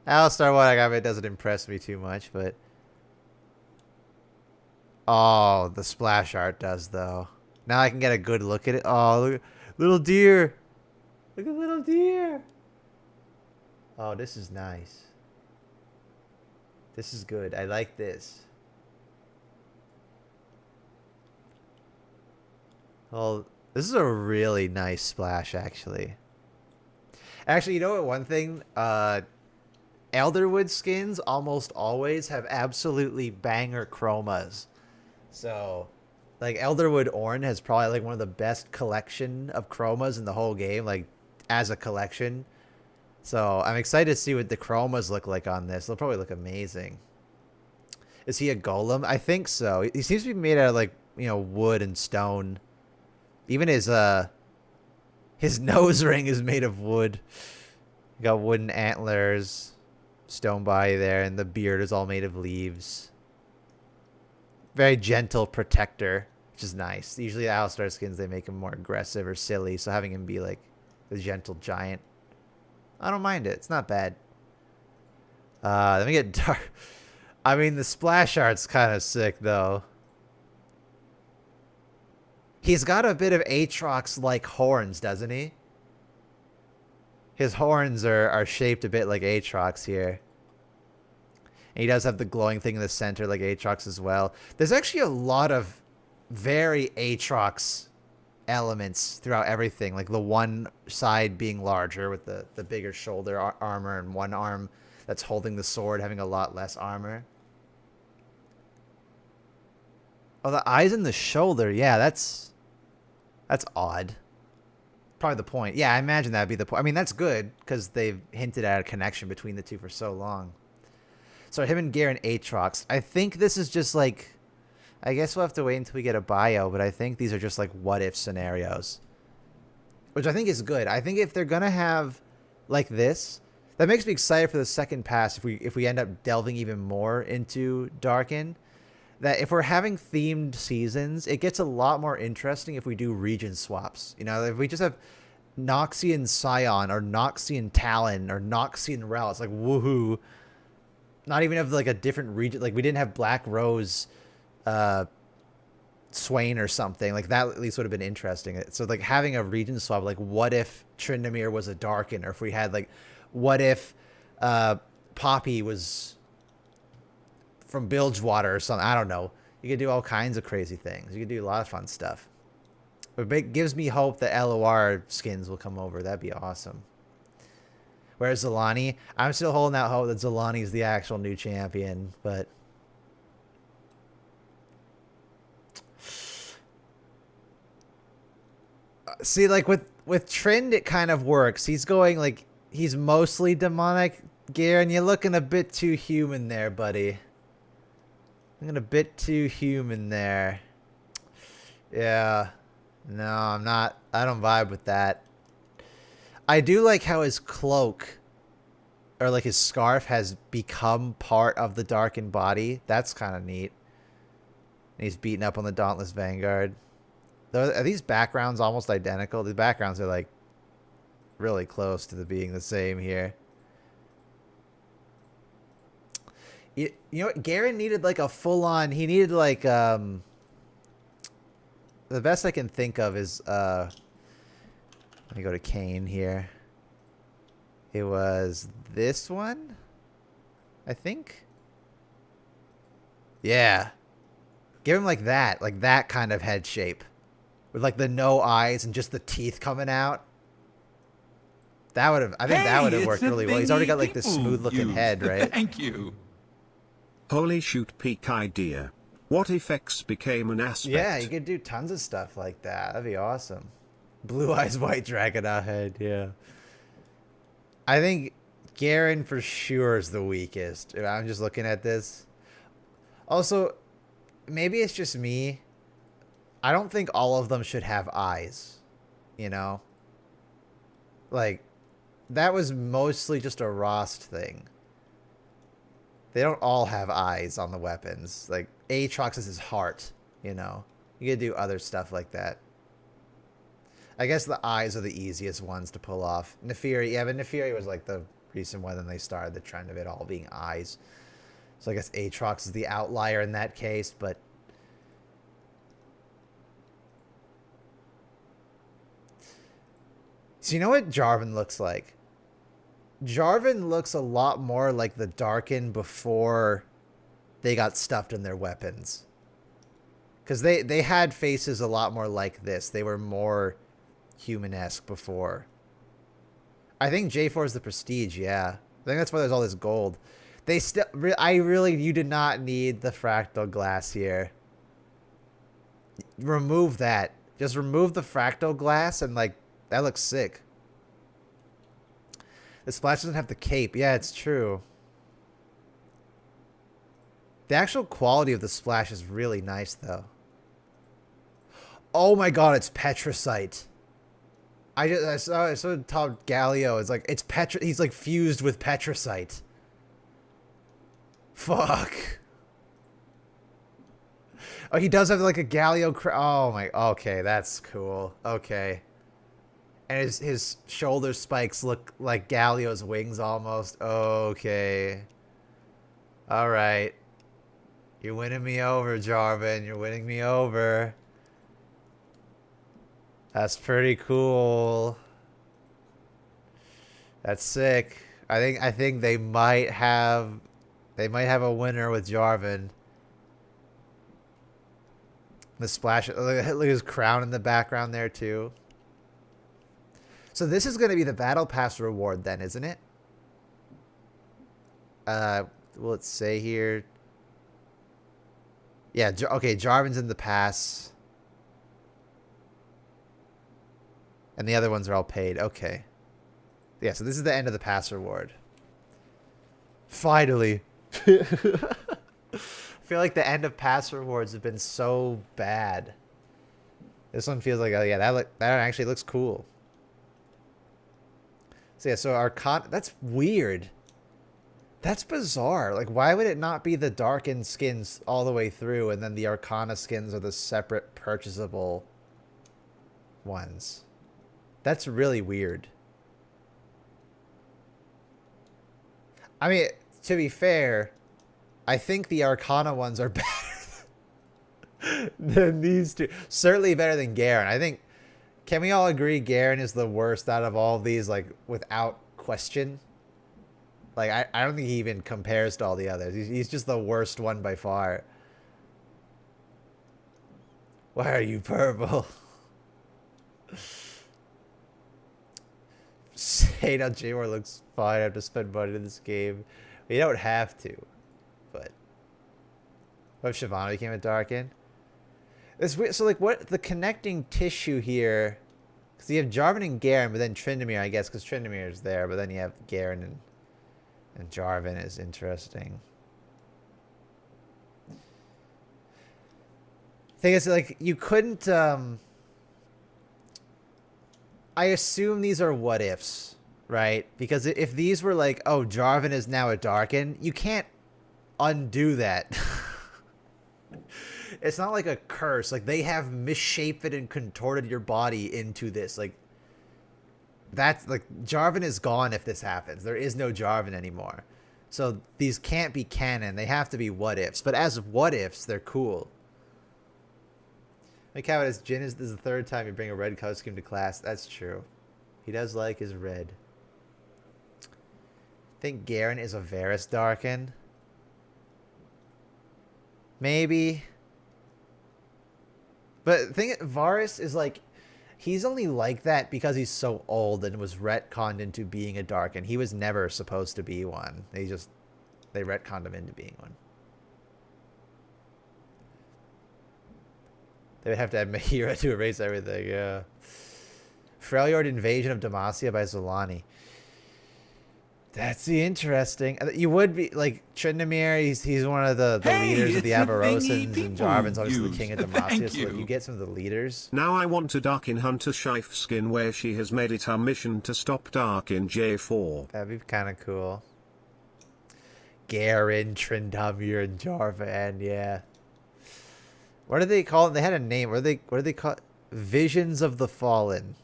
Alistar, what I got, it doesn't impress me too much, but... Oh, the splash art does, though. Now I can get a good look at it. Oh, look, little deer. Look at little deer. Oh, this is nice. This is good. I like this. Well, this is a really nice splash, actually. Actually, you know what? One thing, Elderwood skins almost always have absolutely banger chromas. So, like, Elderwood Ornn has probably, like, one of the best collection of chromas in the whole game, like, as a collection. So, I'm excited to see what the chromas look like on this. They'll probably look amazing. Is he a golem? I think so. He seems to be made out of, like, you know, wood and stone. Even his His nose ring is made of wood. You got wooden antlers, stone body there, and the beard is all made of leaves. Very gentle protector, which is nice. Usually the Alistar skins, they make him more aggressive or silly, so having him be like the gentle giant, I don't mind it. It's not bad. Let me get dark. I mean, the splash art's kind of sick, though. He's got a bit of Aatrox-like horns, doesn't he? His horns are shaped a bit like Aatrox here. And he does have the glowing thing in the center like Aatrox as well. There's actually a lot of very Aatrox elements throughout everything. Like the one side being larger with the bigger shoulder armor and one arm that's holding the sword having a lot less armor. Oh, the eyes in the shoulder. Yeah, that's odd. Probably the point. Yeah, I imagine that'd be the point. I mean, that's good because they've hinted at a connection between the two for so long. So him and Garen Aatrox. I think this is just like, I guess we'll have to wait until we get a bio, but I think these are just like what if scenarios, which I think is good. I think if they're gonna have like this, that makes me excited for the second pass. If we end up delving even more into Darkin, that if we're having themed seasons, it gets a lot more interesting if we do region swaps. You know, if we just have Noxian Scion or Noxian Talon or Noxian Rel, it's like woohoo. Not even have like a different region. Like we didn't have Black Rose Swain or something. Like that at least would have been interesting. So like having a region swap, like what if Tryndamere was a Darkin, or if we had like, what if Poppy was from Bilgewater or something. I don't know. You could do all kinds of crazy things. You could do a lot of fun stuff. But it gives me hope that LOR skins will come over. That'd be awesome. Whereas Zilani, I'm still holding out hope that Zilani is the actual new champion, but see, like with Trynd, it kind of works. He's going like he's mostly demonic. Garen, you're looking a bit too human there, buddy. Looking a bit too human there. Yeah. No, I'm not. I don't vibe with that. I do like how his cloak, or like his scarf, has become part of the Darkin body. That's kind of neat. And he's beating up on the Dauntless Vanguard. Are these backgrounds almost identical? The backgrounds are like really close to being the same here. You know what? Garen needed like a full-on... He needed like... the best I can think of is... let me go to Kane here. It was this one? I think? Yeah. Give him like that kind of head shape. With like the no eyes and just the teeth coming out. That would have... I think that would have worked really well. He's already got like this smooth-looking head, right? Thank you. Holy shoot, peak idea. What effects became an aspect? Yeah, you could do tons of stuff like that. That'd be awesome. Blue Eyes White Dragon head, yeah. I think Garen for sure is the weakest. I'm just looking at this. Also, maybe it's just me. I don't think all of them should have eyes. You know? Like, that was mostly just a Rost thing. They don't all have eyes on the weapons. Like, Aatrox is his heart, you know? You could do other stuff like that. I guess the eyes are the easiest ones to pull off. Neferi, yeah, but Neferi was like the recent one, and they started the trend of it all being eyes. So I guess Aatrox is the outlier in that case, but... So you know what Jarvan looks like? Jarvan looks a lot more like the Darkin before they got stuffed in their weapons. Because they had faces a lot more like this. They were more human-esque before. I think J4 is the prestige, yeah. I think that's why there's all this gold. They still... you did not need the fractal glass here. Remove that. Just remove the fractal glass and, like, that looks sick. The splash doesn't have the cape. Yeah, it's true. The actual quality of the splash is really nice, though. Oh my god, it's Petricite. I saw top Galio. It's like he's like fused with petrocite. Fuck. Oh, he does have like a Galio. Oh my. Okay, that's cool. Okay. And his shoulder spikes look like Galio's wings almost. Okay. All right. You're winning me over, Jarvan. You're winning me over. That's pretty cool. That's sick. I think they might have a winner with Jarvan. The splash, look at his crown in the background there too. So this is going to be the battle pass reward then, isn't it? Will it say here? Yeah, okay, Jarvan's in the pass. And the other ones are all paid. Okay. Yeah, so this is the end of the pass reward. Finally. I feel like the end of pass rewards have been so bad. This one feels like, oh yeah, that actually looks cool. So yeah, so Arcana, that's weird. That's bizarre. Like, why would it not be the Darkin skins all the way through, and then the Arcana skins are the separate purchasable ones? That's really weird. I mean, to be fair, I think the Arcana ones are better than these two. Certainly better than Garen. I think, can we all agree Garen is the worst out of all of these, like, without question? Like, I don't think he even compares to all the others. He's just the worst one by far. Why are you purple? Say now J-War looks fine. I have to spend money in this game. You don't have to. But what if Shyvana became a Darkin? It's weird. So, like, what the connecting tissue here? Because you have Jarvan and Garen, but then Tryndamere, I guess, because Tryndamere is there. But then you have Garen and Jarvan is interesting. Thing is, like, you couldn't. I assume these are what ifs, right? Because if these were like, oh, Jarvan is now a Darkin, you can't undo that. It's not like a curse. Like, they have misshapen and contorted your body into this. Like, that's like, Jarvan is gone if this happens. There is no Jarvan anymore. So these can't be canon. They have to be what ifs. But as what ifs, they're cool. Like how it is, Jin is the third time you bring a red color scheme to class. That's true. He does like his red. I think Garen is a Varus Darkin. Maybe. But the thing, Varus is like, he's only like that because he's so old and was retconned into being a Darkin. He was never supposed to be one. They retconned him into being one. They would have to add Mahira to erase everything, yeah. Freljord Invasion of Demacia by Zolani. That's the interesting. You would be like Tryndamere. He's one of the leaders of the Avarosans, and Jarvan's obviously the king of Demacia. So like, you get some of the leaders. Now I want a Darkin Hunter Shife skin where she has made it her mission to stop Darkin J4. That'd be kind of cool. Garen, Tryndamere, and Jarvan. Yeah. What do they call it? They had a name. What do they call it? Visions of the Fallen.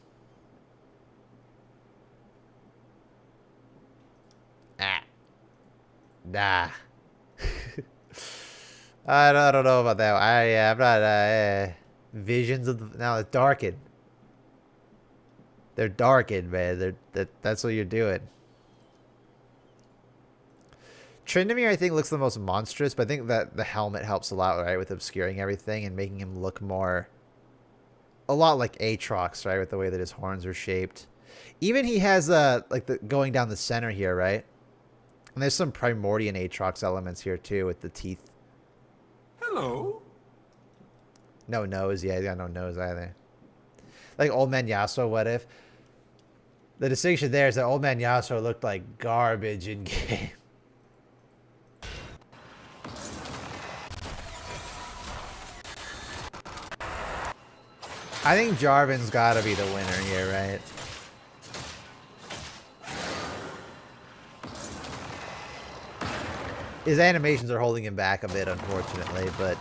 Nah. I don't know about that one. I'm not. Visions of the. No, it's Darkin. They're Darkin, man. That's what you're doing. Tryndamere, I think, looks the most monstrous, but I think that the helmet helps a lot, right, with obscuring everything and making him look more, a lot like Aatrox, right, with the way that his horns are shaped. Even he has like the going down the center here, right, and there's some Primordian Aatrox elements here too with the teeth. Hello. No nose, yeah, he's got no nose either. Like Old Man Yasuo, what if? The distinction there is that Old Man Yasuo looked like garbage in game. I think Jarvan's got to be the winner here, right? His animations are holding him back a bit, unfortunately, but...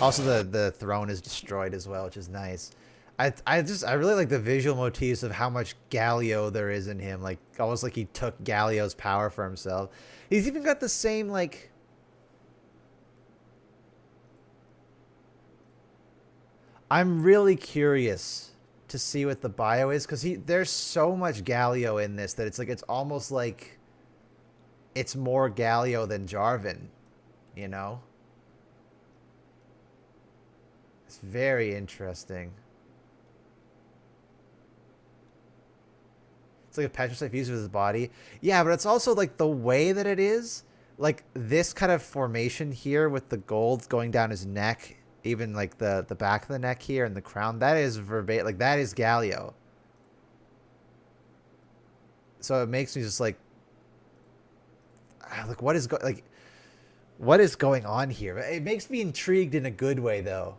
Also, the throne is destroyed as well, which is nice. I really like the visual motifs of how much Galio there is in him. Like, almost like he took Galio's power for himself. He's even got the same, like... I'm really curious to see what the bio is, because there's so much Galio in this that it's almost like it's more Galio than Jarvan, you know? It's very interesting. It's like a petrified fuse with his body. Yeah, but it's also like the way that it is, like this kind of formation here with the gold going down his neck, even like the back of the neck here and the crown, that is verbatim, like that is Galio. So it makes me just like what is going on here? It makes me intrigued in a good way though.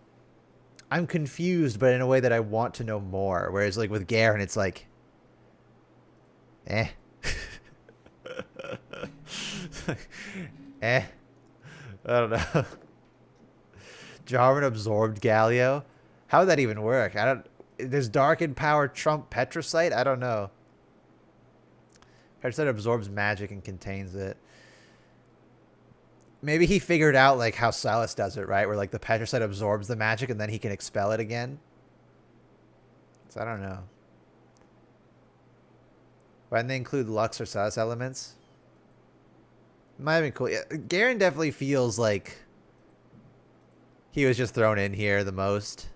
I'm confused, but in a way that I want to know more. Whereas like with Garen, it's like, I don't know. Jarvan absorbed Galio. How would that even work? Does Darkin power trump Petricite? I don't know. Petricite absorbs magic and contains it. Maybe he figured out like how Silas does it, right? Where like the Petricite absorbs the magic and then he can expel it again. So I don't know. Why didn't they include Lux or Silas elements? Might have been cool. Yeah, Garen definitely feels like he was just thrown in here the most.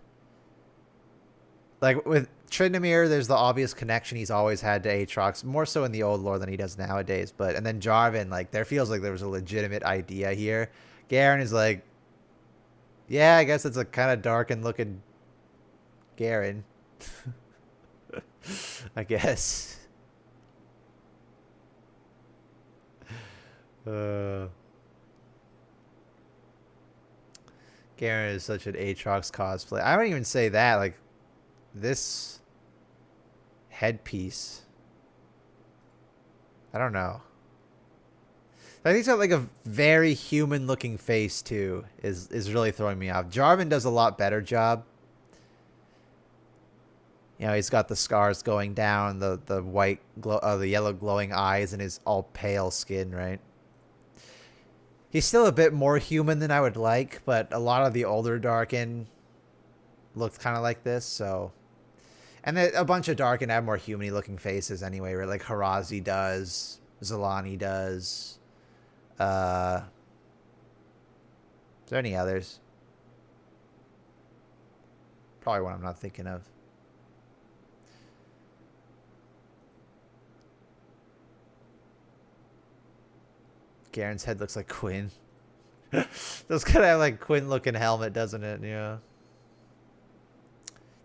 Like with Tryndamere, there's the obvious connection he's always had to Aatrox, more so in the old lore than he does nowadays. But and then Jarvan, like there feels like there was a legitimate idea here. Garen is like, yeah, I guess it's a kind of Darkin looking Garen. I guess. Garen is such an Aatrox cosplay. I don't even say that. Like this headpiece, I don't know. I think it's got like a very human looking face too, is really throwing me off. Jarvan does a lot better job. You know, he's got the scars going down, the white glow, the yellow glowing eyes, and his all pale skin, right? He's still a bit more human than I would like, but a lot of the older Darkin looked kind of like this, so... And then a bunch of Darkin have more human-y looking faces anyway, right? Like Harazi does, Zalani does. Is there any others? Probably one I'm not thinking of. Garen's head looks like Quinn. Those kind of like Quinn looking helmet, doesn't it? Yeah.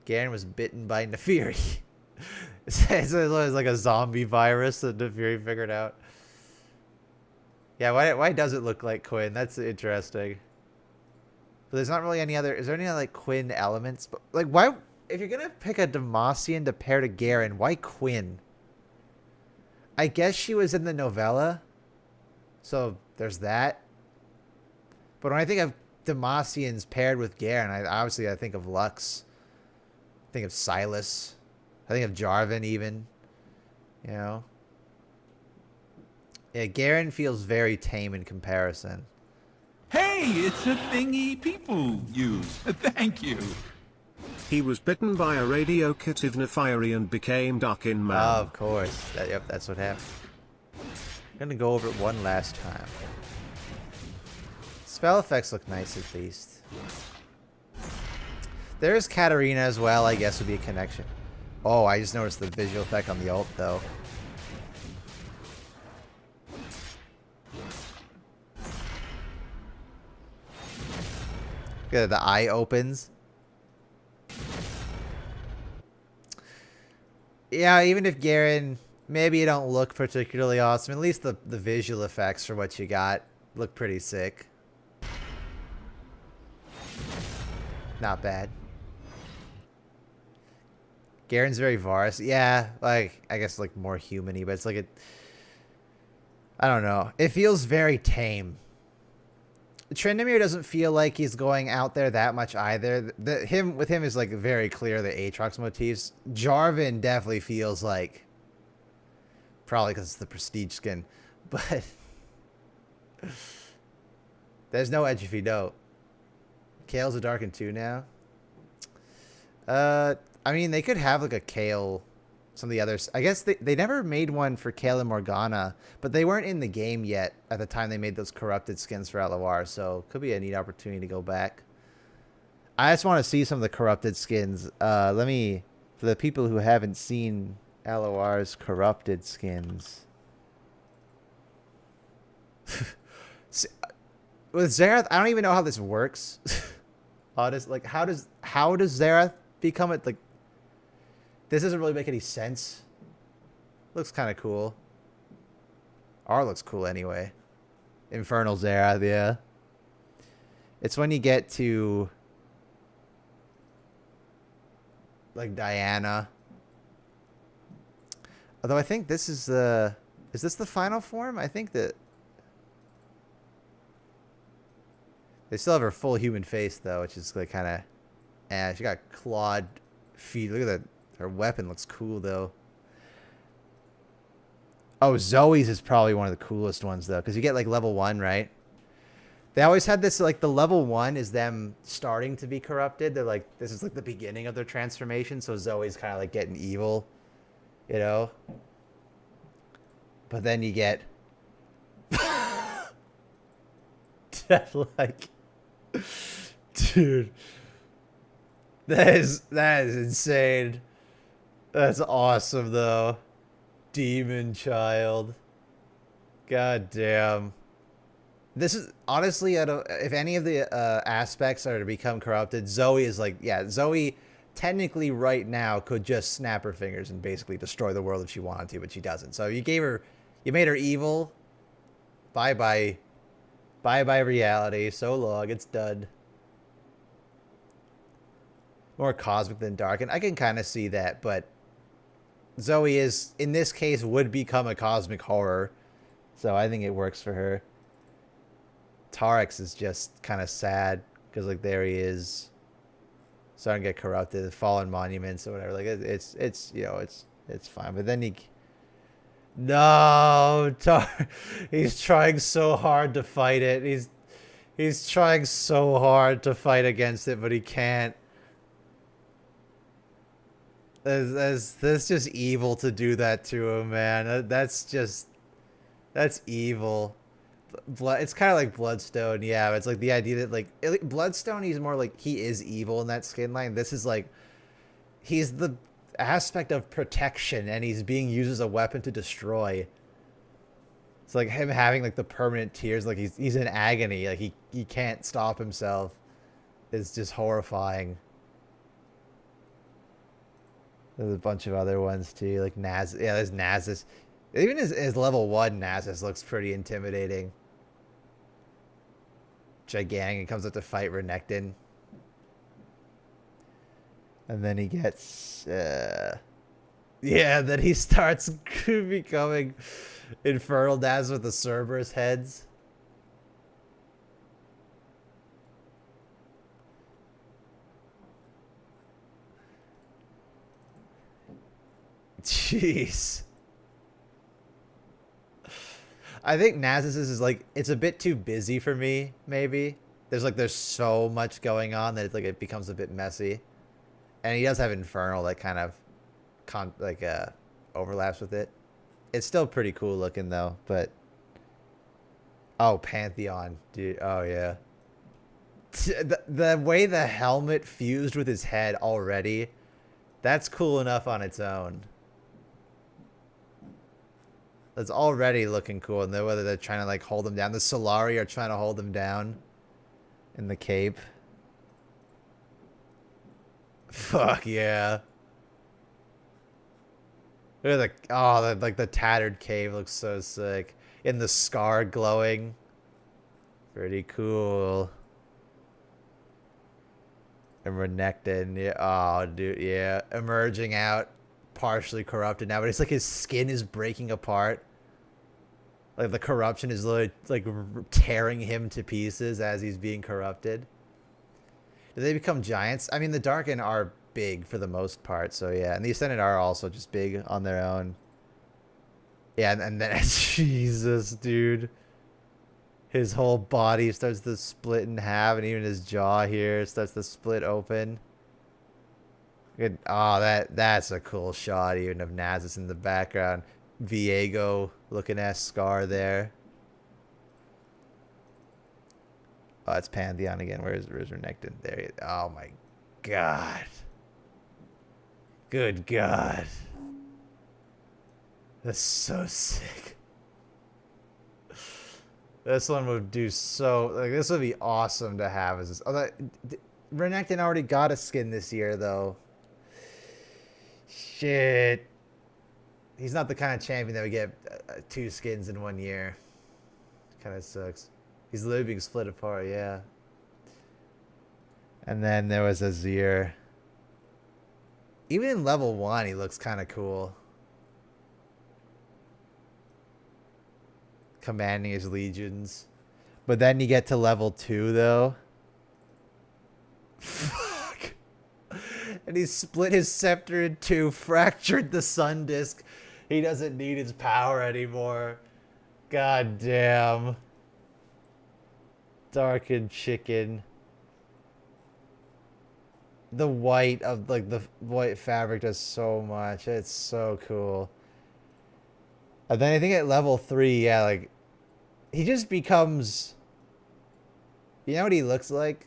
Garen was bitten by Nefiri. It's like a zombie virus that Nefiri figured out. Yeah, why does it look like Quinn? That's interesting. But there's not really any other... Is there any other like Quinn elements? But like, why... If you're gonna pick a Demacian to pair to Garen, why Quinn? I guess she was in the novella. So there's that. But when I think of Demacians paired with Garen, I think of Lux. I think of Silas. I think of Jarvan even. You know? Yeah, Garen feels very tame in comparison. Hey, it's a thingy people use. Thank you. He was bitten by a radioactive Nefiri and became Darkin Man. Oh, of course. Yep, that's what happened. I'm gonna go over it one last time. Spell effects look nice at least. There's Katarina as well, I guess would be a connection. Oh, I just noticed the visual effect on the ult though. Look at the eye opens. Yeah, even if Garen, maybe you don't look particularly awesome, at least the visual effects for what you got look pretty sick. Not bad. Garen's very Varus. Yeah, like, I guess, like, more human-y, but it's like I don't know. It feels very tame. Trendemir doesn't feel like he's going out there that much either. With him is, like, very clear the Aatrox motifs. Jarvan definitely feels like... Probably because it's the prestige skin. But... There's no edge if you don't. Kale's a Darkin 2 now. I mean, they could have, like, a Kale... Some of the others. I guess they never made one for Kale and Morgana, but they weren't in the game yet at the time they made those corrupted skins for Alawar, so could be a neat opportunity to go back. I just want to see some of the corrupted skins. For the people who haven't seen Alawar's corrupted skins. With Xerath, I don't even know how this works. Honest, like, how does Xerath become it? Like, this doesn't really make any sense. Looks kind of cool. R looks cool anyway. Infernal Xerath, yeah. It's when you get to... like, Diana. Although I think this is the... Is this the final form? I think that... They still have her full human face, though, which is, like, kind of... Eh, she got clawed feet. Look at that. Her weapon looks cool, though. Oh, Zoe's is probably one of the coolest ones, though, because you get, like, level 1, right? They always had this, like, the level 1 is them starting to be corrupted. They're like, this is, like, the beginning of their transformation, so Zoe's kind of, like, getting evil, you know? But then you get... like... Dude. That is insane. That's awesome, though. Demon Child. God damn. This is, honestly, if any of the aspects are to become corrupted, Zoe is like, yeah, Zoe technically right now could just snap her fingers and basically destroy the world if she wanted to, but she doesn't. So you made her evil. Bye-bye. Bye-bye reality. So long. It's done. More cosmic than Darkin. I can kind of see that, but Zoe is, in this case, would become a cosmic horror. So I think it works for her. Tarex is just kind of sad because, like, there he is, starting to get corrupted, fallen monuments or whatever. Like, it's you know, it's fine. But then he's trying so hard to fight it. He's trying so hard to fight against it, but he can't. That's just evil to do that to him, man. That's evil. It's kind of like Bloodstone, yeah. It's like the idea that, like, Bloodstone, he's more like, he is evil in that skin line. This is like, he's the aspect of protection, and he's being used as a weapon to destroy. It's like him having, like, the permanent tears, like he's in agony, like he can't stop himself. It's just horrifying. There's a bunch of other ones too, like Nasus. Yeah, there's Nasus. Even his level 1 Nasus looks pretty intimidating. Gigantic. He comes up to fight Renekton. And then he gets... yeah, then he starts becoming Infernal Nasus with the Cerberus heads. Jeez. I think Nasus is like, it's a bit too busy for me, maybe. There's so much going on that it's like it becomes a bit messy. And he does have Infernal that kind of overlaps with it. It's still pretty cool looking though, but oh, Pantheon, dude. Oh yeah. The way the helmet fused with his head already, that's cool enough on its own. That's already looking cool, and whether they're trying to, like, hold him down. The Solari are trying to hold him down in the cape. Fuck yeah. Look at the tattered cave looks so sick. In the scar glowing. Pretty cool. And Renekton, yeah. Oh, dude, yeah. Emerging out, partially corrupted now, but it's like his skin is breaking apart. Like the corruption is literally like tearing him to pieces as he's being corrupted. Do they become giants? I mean, the Darkin are big for the most part, so yeah. And the Ascended are also just big on their own. Yeah, and then Jesus, dude. His whole body starts to split in half, and even his jaw here starts to split open. Good. Oh, that's a cool shot, even of Nasus in the background. Viego looking at Scar there. Oh, it's Pantheon again. Where's Renekton? There. Oh my God. Good God. That's so sick. This one would do so... Like, this would be awesome to have. As this, although, Renekton already got a skin this year, though. Shit. He's not the kind of champion that would get 2 skins in 1 year. Kind of sucks. He's literally being split apart, yeah. And then there was Azir. Even in level 1, he looks kind of cool. Commanding his legions. But then you get to level 2, though. Fuck. And he split his scepter in 2, fractured the sun disk. He doesn't need his power anymore. God damn. Darkin chicken. The white of, like, the white fabric does so much. It's so cool. And then I think at level 3, yeah, like, he just becomes... You know what he looks like?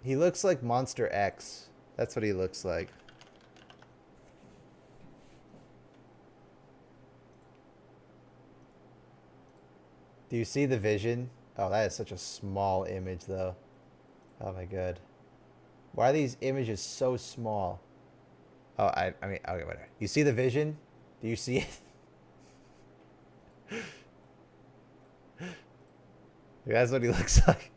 He looks like Monster X. That's what he looks like. Do you see the vision? Oh, that is such a small image, though. Oh, my God. Why are these images so small? Oh, I mean, okay, whatever. You see the vision? Do you see it? That's what he looks like.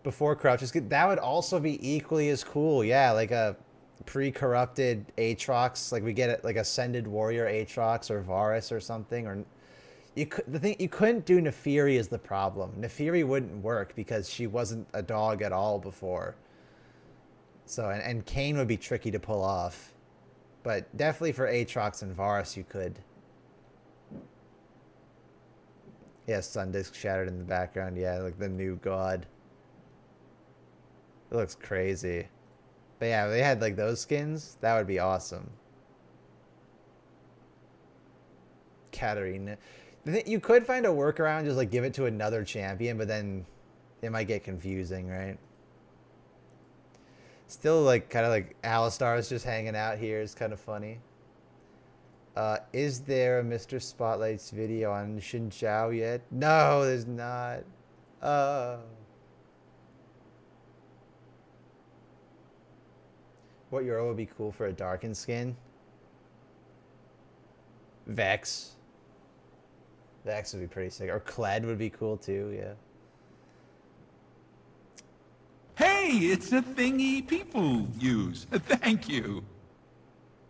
Before Crouch, that would also be equally as cool. Yeah, like a pre-corrupted Aatrox, like we get it, like Ascended Warrior Aatrox or Varus or something. Or you couldn't do Neferi is the problem. Neferi wouldn't work because she wasn't a dog at all before. So and Kayn would be tricky to pull off. But definitely for Aatrox and Varus, you could. Yeah, Sundisk shattered in the background. Yeah, like the new god. It looks crazy. But yeah, if they had like those skins, that would be awesome. Katarina. You could find a workaround, just like give it to another champion, but then it might get confusing, right? Still, like, kind of like Alistar is just hanging out here. It's kind of funny. Is there a Mr. Spotlight's video on Zhao yet? No, there's not. What Euro would be cool for a Darkin skin? Vex. Vex would be pretty sick. Or Kled would be cool too, yeah. Hey, it's a thingy people use. Thank you.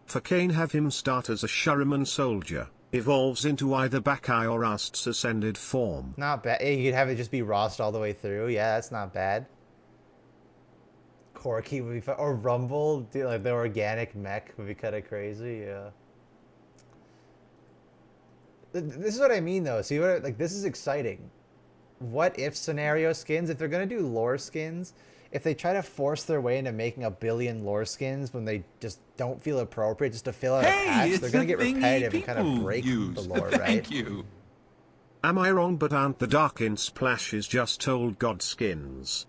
For Kayn, have him start as a Shuriman soldier. Evolves into either Bakai or Ast's ascended form. Not bad. You could have it just be Rost all the way through. Yeah, that's not bad. Corki would be fun. Or Rumble, dude, like the organic mech would be kind of crazy, yeah. This is what I mean, though. See, what like this is exciting. What if scenario skins? If they're gonna do lore skins, if they try to force their way into making a billion lore skins when they just don't feel appropriate, just to fill out a patch, they're gonna get repetitive and kind of break the lore, right? Thank you. Am I wrong? But aren't the Darkin splashes just old god skins?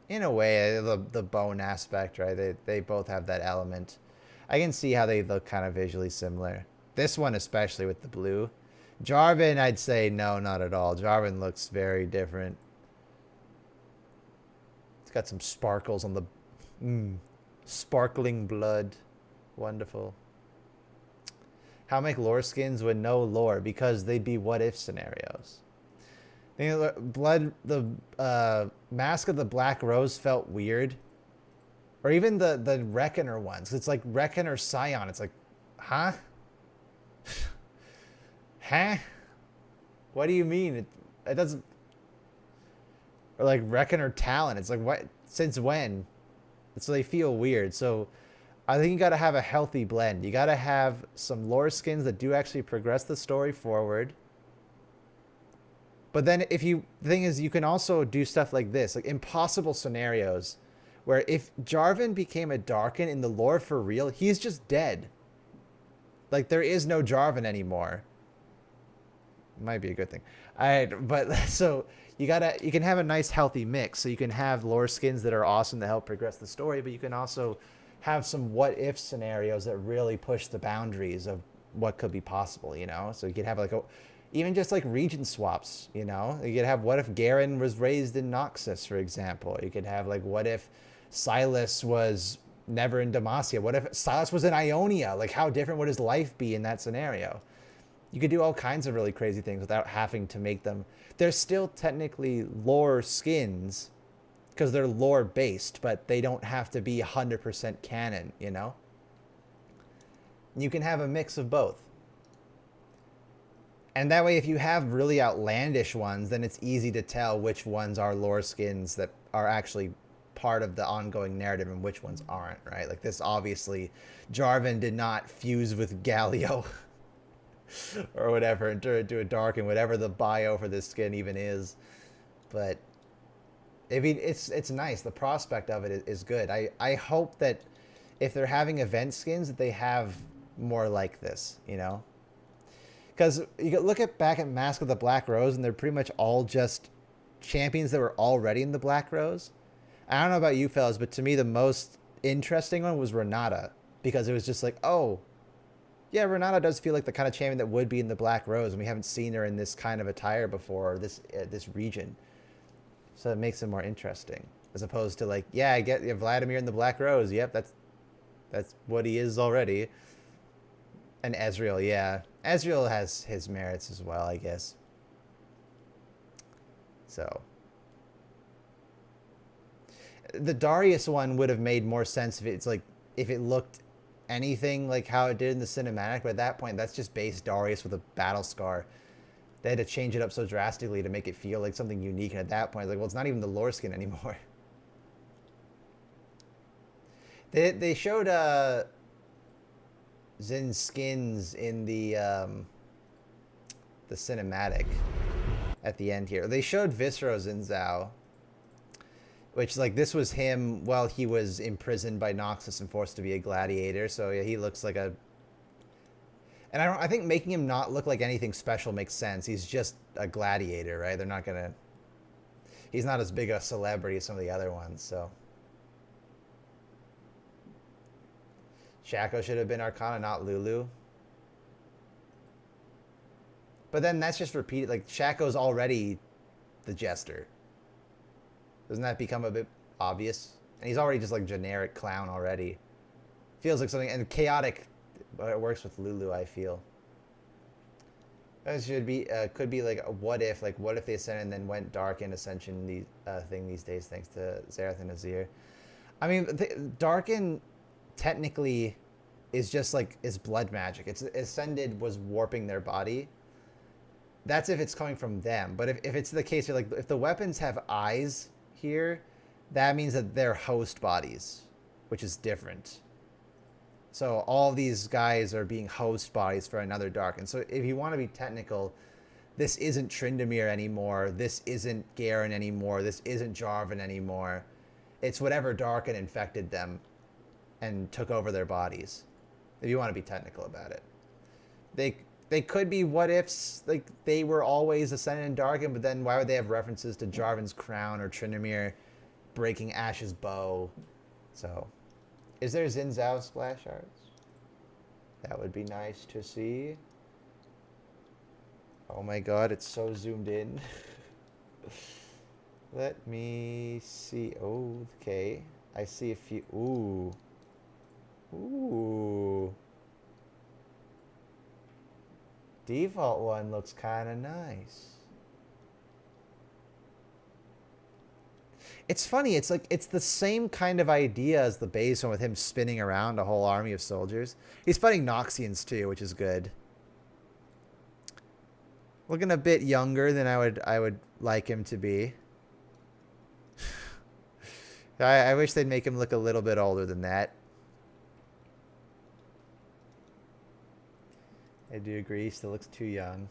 In a way, the bone aspect, right? They both have that element. I can see how they look kind of visually similar. This one especially with the blue. Jarvan, I'd say no, not at all. Jarvan looks very different. It's got some sparkles on the... sparkling blood. Wonderful. How make lore skins with no lore? Because they'd be what-if scenarios. The Mask of the Black Rose felt weird. Or even the Reckoner ones. It's like Reckoner Scion. It's like, huh? Huh? What do you mean? It doesn't... Or like Reckoner Talon. It's like, what? Since when? So they feel weird. So I think you got to have a healthy blend. You got to have some lore skins that do actually progress the story forward. But then the thing is, you can also do stuff like this, like impossible scenarios where if Jarvan became a Darkin in the lore for real, he's just dead. Like there is no Jarvan anymore. Might be a good thing. But so you can have a nice healthy mix. So you can have lore skins that are awesome to help progress the story, but you can also have some what if scenarios that really push the boundaries of what could be possible, you know? So you could have like even just like region swaps, you know? You could have what if Garen was raised in Noxus, for example. You could have like what if Silas was never in Demacia? What if Silas was in Ionia? Like how different would his life be in that scenario? You could do all kinds of really crazy things without having to make them. They're still technically lore skins because they're lore based, but they don't have to be 100% canon, you know? You can have a mix of both. And that way, if you have really outlandish ones, then it's easy to tell which ones are lore skins that are actually part of the ongoing narrative and which ones aren't, right? Like this, obviously, Jarvan did not fuse with Galio or whatever and turn into a Darkin, whatever the bio for this skin even is. But I mean, it's nice. The prospect of it is good. I hope that if they're having event skins, that they have more like this, you know? Because you can look back at Mask of the Black Rose, and they're pretty much all just champions that were already in the Black Rose. I don't know about you fellas, but to me the most interesting one was Renata, because it was just like, oh, yeah, Renata does feel like the kind of champion that would be in the Black Rose, and we haven't seen her in this kind of attire before, or this region. So it makes it more interesting, as opposed to like, yeah, I get Vladimir in the Black Rose. Yep, that's what he is already. And Ezreal, yeah. Ezreal has his merits as well, I guess. So. The Darius one would have made more sense if it looked anything like how it did in the cinematic, but at that point, that's just base Darius with a battle scar. They had to change it up so drastically to make it feel like something unique, and at that point, it's like, well, it's not even the lore skin anymore. They showed Zin's skins in the cinematic at the end here. They showed Viscero's in Zhao, which like this was him while he was imprisoned by Noxus and forced to be a gladiator. So yeah, he looks like a. And I think making him not look like anything special makes sense. He's just a gladiator, right? They're not gonna. He's not as big a celebrity as some of the other ones, so. Shaco should have been Arcana, not Lulu. But then that's just repeated. Like, Shaco's already the Jester. Doesn't that become a bit obvious? And he's already just, like, generic clown already. Feels like something... And chaotic, but it works with Lulu, I feel. That should be... could be, like, a what if. Like, what if they ascended and then went Darkin Ascension thing these days, thanks to Xerath and Azir. I mean, Darkin... technically is just like is blood magic. It's Ascended was warping their body. That's if it's coming from them. But if it's the case, like if the weapons have eyes here, that means that they're host bodies, which is different. So all these guys are being host bodies for another Darkin. So if you want to be technical, this isn't Tryndamere anymore. This isn't Garen anymore. This isn't Jarvan anymore. It's whatever Darkin infected them and took over their bodies, if you want to be technical about it. They could be what ifs, like they were always Ascended and Darkin, but then why would they have references to Jarvan's crown or Tryndamere breaking Ash's bow? So, is there Xin Zhao splash arts? That would be nice to see. Oh my god, it's so zoomed in. Let me see. Oh, okay. I see a few. Ooh. Ooh. Default one looks kind of nice. It's funny. It's like it's the same kind of idea as the base one with him spinning around a whole army of soldiers. He's fighting Noxians too, which is good. Looking a bit younger than I would like him to be. I wish they'd make him look a little bit older than that. I do agree. He still looks too young.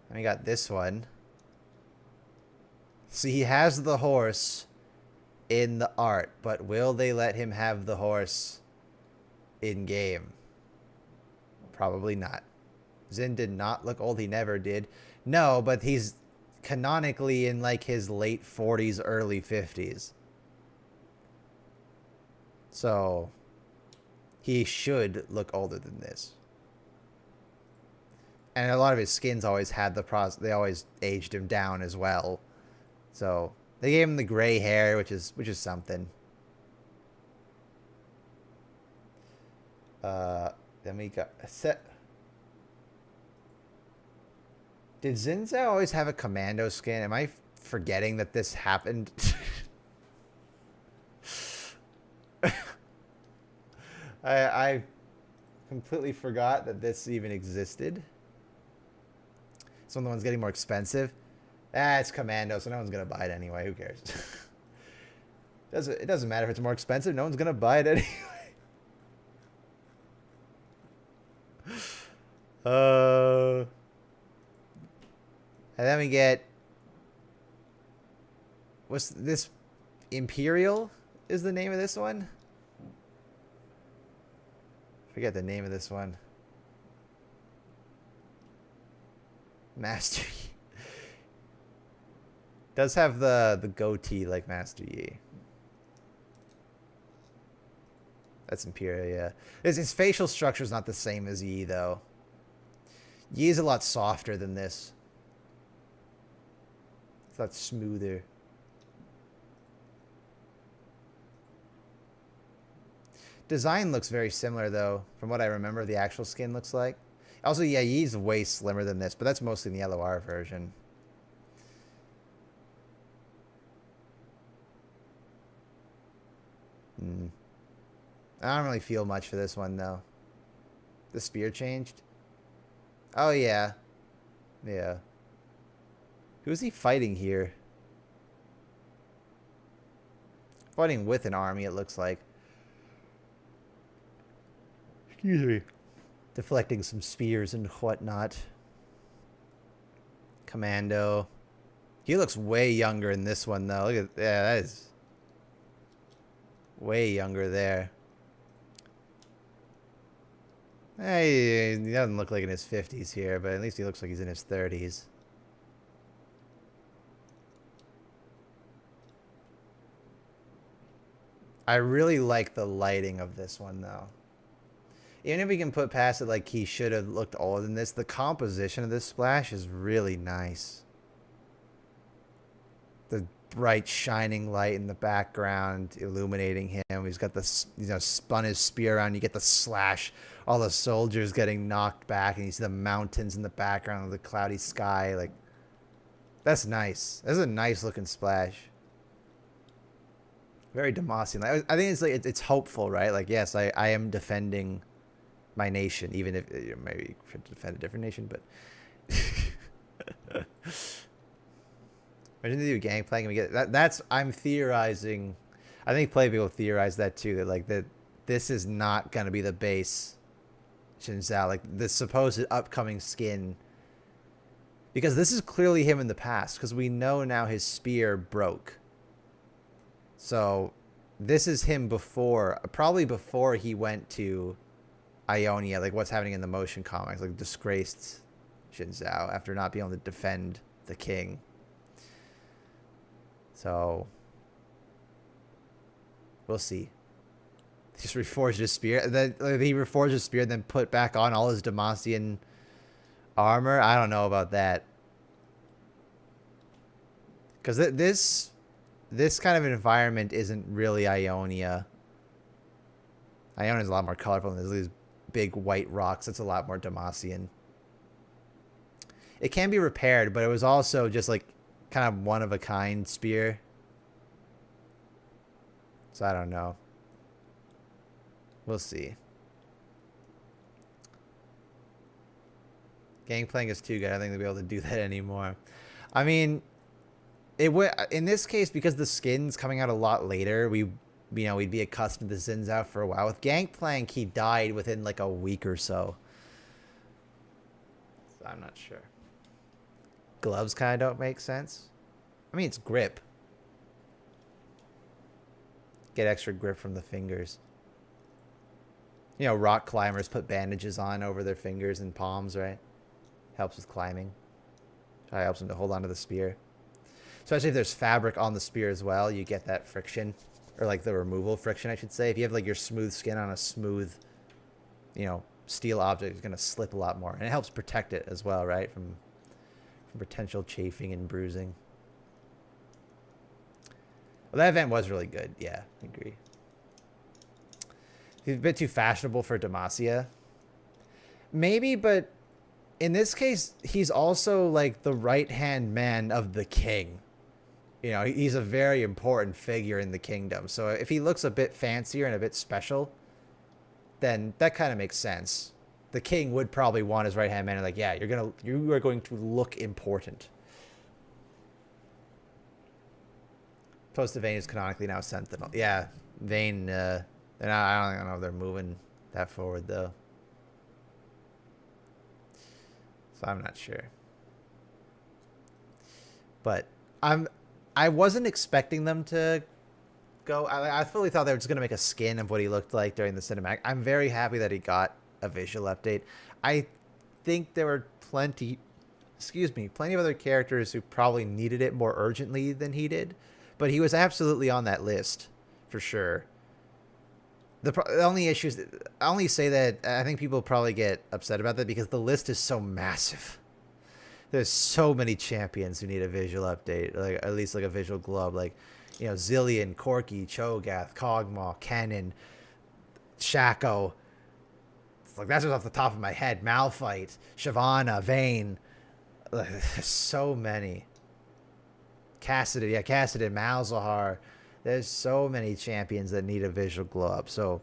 And we got this one. See, he has the horse in the art, but will they let him have the horse in game? Probably not. Zin did not look old. He never did. No, but he's canonically in like his late 40s, early 50s. So he should look older than this. And a lot of his skins always had the they always aged him down as well. So they gave him the gray hair, which is something. Then we got a set. Did Xin Zhao always have a commando skin? Am I forgetting that this happened? I completely forgot that this even existed. It's one of the ones getting more expensive. Ah, it's commando, so no one's gonna buy it anyway. Who cares? It doesn't matter if it's more expensive. No one's gonna buy it anyway. And then we get, what's this? Imperial is the name of this one? Forget the name of this one. Master Yi. Does have the goatee like Master Yi. That's Imperial, yeah. His facial structure is not the same as Yi, though. Yi is a lot softer than this. It's a lot smoother. Design looks very similar, though, from what I remember the actual skin looks like. Also, yeah, Yi's way slimmer than this, but that's mostly in the LOR version. I don't really feel much for this one, though. The spear changed? Oh, yeah. Yeah. Who's he fighting here? Fighting with an army, it looks like. Excuse me. Deflecting some spears and whatnot. Commando. He looks way younger in this one, though. Look at yeah, that is way younger there. Hey, he doesn't look like in his 50s here, but at least he looks like he's in his 30s. I really like the lighting of this one, though. Even if we can put past it like he should have looked older than this, the composition of this splash is really nice. The bright shining light in the background illuminating him. He's got the, spun his spear around. You get the slash. All the soldiers getting knocked back, and you see the mountains in the background of the cloudy sky. Like, that's nice. That's a nice looking splash. Very Demacian. I think it's like it's hopeful, right? Like, yes, I am defending my nation, even if maybe should defend a different nation, but imagine they do gangplank and we get that. That's I'm theorizing. I think play people theorize that too. That like that this is not gonna be the base Xin Zhao, like the supposed upcoming skin, because this is clearly him in the past. Because we know now his spear broke. So this is him before, probably before he went to Ionia, like what's happening in the motion comics, like disgraced Xin Zhao after not being able to defend the king. So we'll see. He just reforged his spear. Then he reforged his spear, then put back on all his Demacian armor. I don't know about that, because this kind of environment isn't really Ionia. Ionia is a lot more colorful, and there's these big white rocks. It's a lot more Demacian. It can be repaired, but it was also just like kind of one-of-a-kind spear. So I don't know. We'll see. Gangplank is too good. I don't think they'll be able to do that anymore. I mean, it would in this case because the skin's coming out a lot later. We'd be accustomed to Zhao for a while. With Gangplank, he died within like a week or so. So I'm not sure. Gloves kind of don't make sense. I mean, it's grip. Get extra grip from the fingers. You know, rock climbers put bandages on over their fingers and palms, right? Helps with climbing. Probably helps them to hold onto the spear. Especially if there's fabric on the spear as well, you get that friction. Or like the removal friction, I should say. If you have like your smooth skin on a smooth, you know, steel object, it's going to slip a lot more. And it helps protect it as well, right? From potential chafing and bruising. Well, that event was really good. Yeah, I agree. He's a bit too fashionable for Demacia. Maybe, but in this case, he's also like the right-hand man of the king. You know, he's a very important figure in the kingdom. So if he looks a bit fancier and a bit special, then that kind of makes sense. The king would probably want his right-hand man. Like, yeah, you are going to look important. Post of Vayne is canonically now Sentinel. Yeah, Vayne. I don't know if they're moving that forward though. So I'm not sure. But I wasn't expecting them to go. I fully thought they were just going to make a skin of what he looked like during the cinematic. I'm very happy that he got a visual update. I think there were plenty of other characters who probably needed it more urgently than he did. But he was absolutely on that list, for sure. The only issues, I only say that I think people probably get upset about that because the list is so massive. There's so many champions who need a visual update, like at least like a visual globe, like, you know, Zillion, Corki, Cho'Gath, Kog'Maw, Kennen, Shaco. It's like that's just off the top of my head. Malphite, Shyvana, Vayne. There's so many. Cassidy, Malzahar. There's so many champions that need a visual glow up. So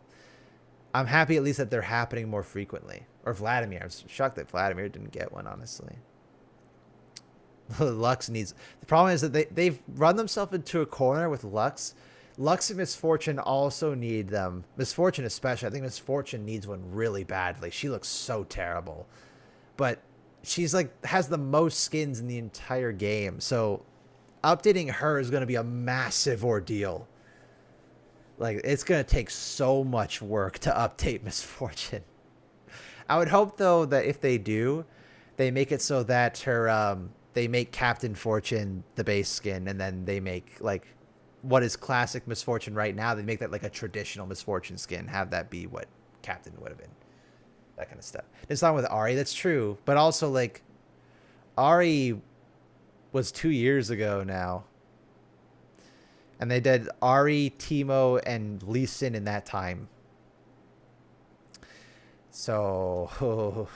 I'm happy at least that they're happening more frequently. Or Vladimir. I was shocked that Vladimir didn't get one, honestly. Lux needs... The problem is that they've run themselves into a corner with Lux. Lux and Misfortune also need them. Misfortune especially. I think Misfortune needs one really badly. She looks so terrible. But she's like has the most skins in the entire game. So updating her is going to be a massive ordeal. Like, it's going to take so much work to update Misfortune. I would hope, though, that if they do, they make it so that her, they make Captain Fortune the base skin, and then they make, like, what is classic Misfortune right now, they make that, like, a traditional Misfortune skin, have that be what Captain would have been. That kind of stuff. It's not with Ahri, that's true, but also, like, Ahri was 2 years ago now. And they did Ahri, Teemo, and Lee Sin in that time. So,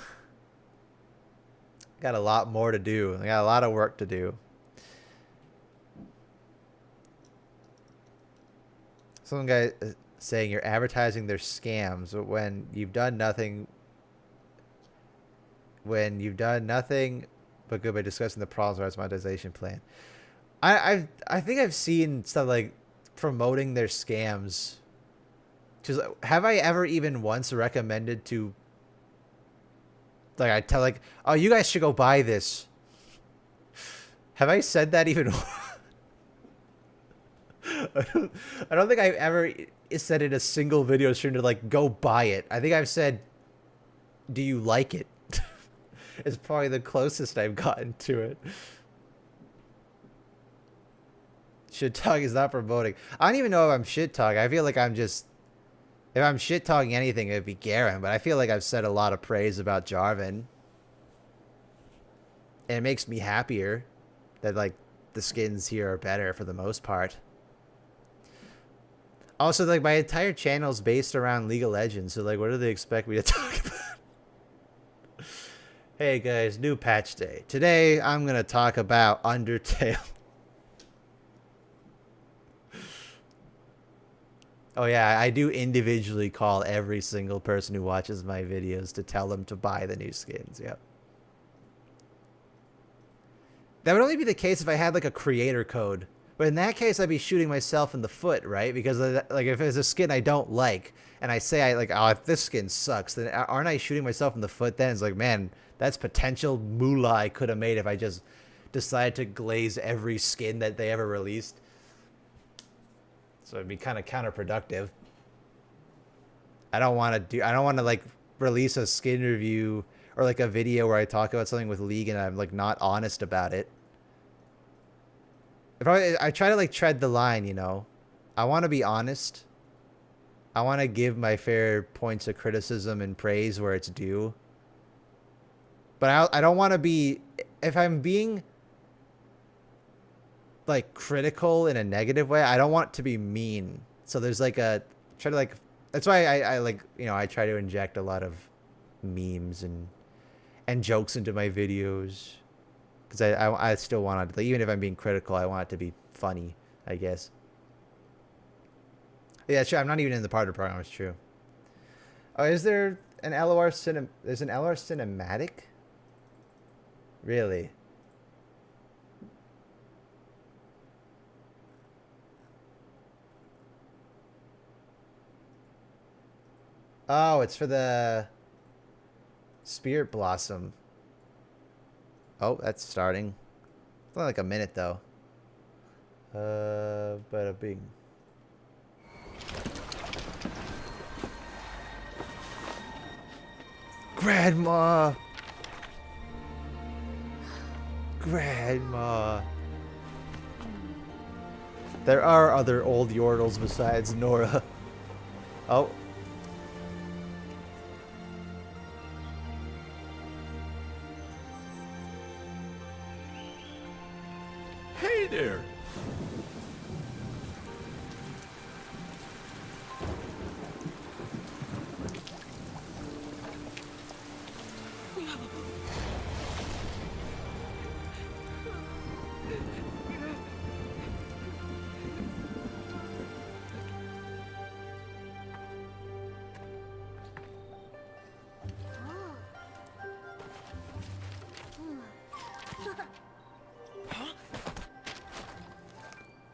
got a lot more to do. They got a lot of work to do. Some guy saying you're advertising their scams when you've done nothing. When you've done nothing but good by discussing the problems with our monetization plan. I think I've seen stuff like promoting their scams. Just have I ever even once recommended to, like, I tell like, oh, you guys should go buy this. Have I said that even? I don't think I've ever said in a single video stream to like go buy it. I think I've said, do you like it? It's probably the closest I've gotten to it. Shit talk is not promoting. I don't even know if I'm shit talking. I feel like I'm just... If I'm shit talking anything, it'd be Garen. But I feel like I've said a lot of praise about Jarvan. And it makes me happier that, like, the skins here are better for the most part. Also, like, my entire channel is based around League of Legends. So, like, what do they expect me to talk about? Hey, guys, new patch day. Today, I'm going to talk about Undertale. Oh yeah, I do individually call every single person who watches my videos to tell them to buy the new skins. Yep. That would only be the case if I had like a creator code. But in that case, I'd be shooting myself in the foot, right? Because like if it's a skin I don't like, and I say oh, if this skin sucks, then aren't I shooting myself in the foot? Then it's like, man, that's potential moolah I could have made if I just decided to glaze every skin that they ever released. So it'd be kind of counterproductive. I don't want to like release a skin review or like a video where I talk about something with League and I'm like not honest about it. If I try to like tread the line, you know, I want to be honest. I want to give my fair points of criticism and praise where it's due. But I don't want to be, if I'm being like critical in a negative way, I don't want to be mean. So there's like try to like, that's why I like, you know, I try to inject a lot of memes and jokes into my videos. Because I still want to, like, even if I'm being critical, I want it to be funny, I guess. Yeah, sure. I'm not even in the part of the program. It's true. Oh, is there an LOR There's an LOR cinematic? Really? Oh, it's for the Spirit Blossom. Oh, that's starting. It's only like a minute though. Bada bing. Grandma! Grandma! There are other old Yordles besides Nora. Oh. Hey there.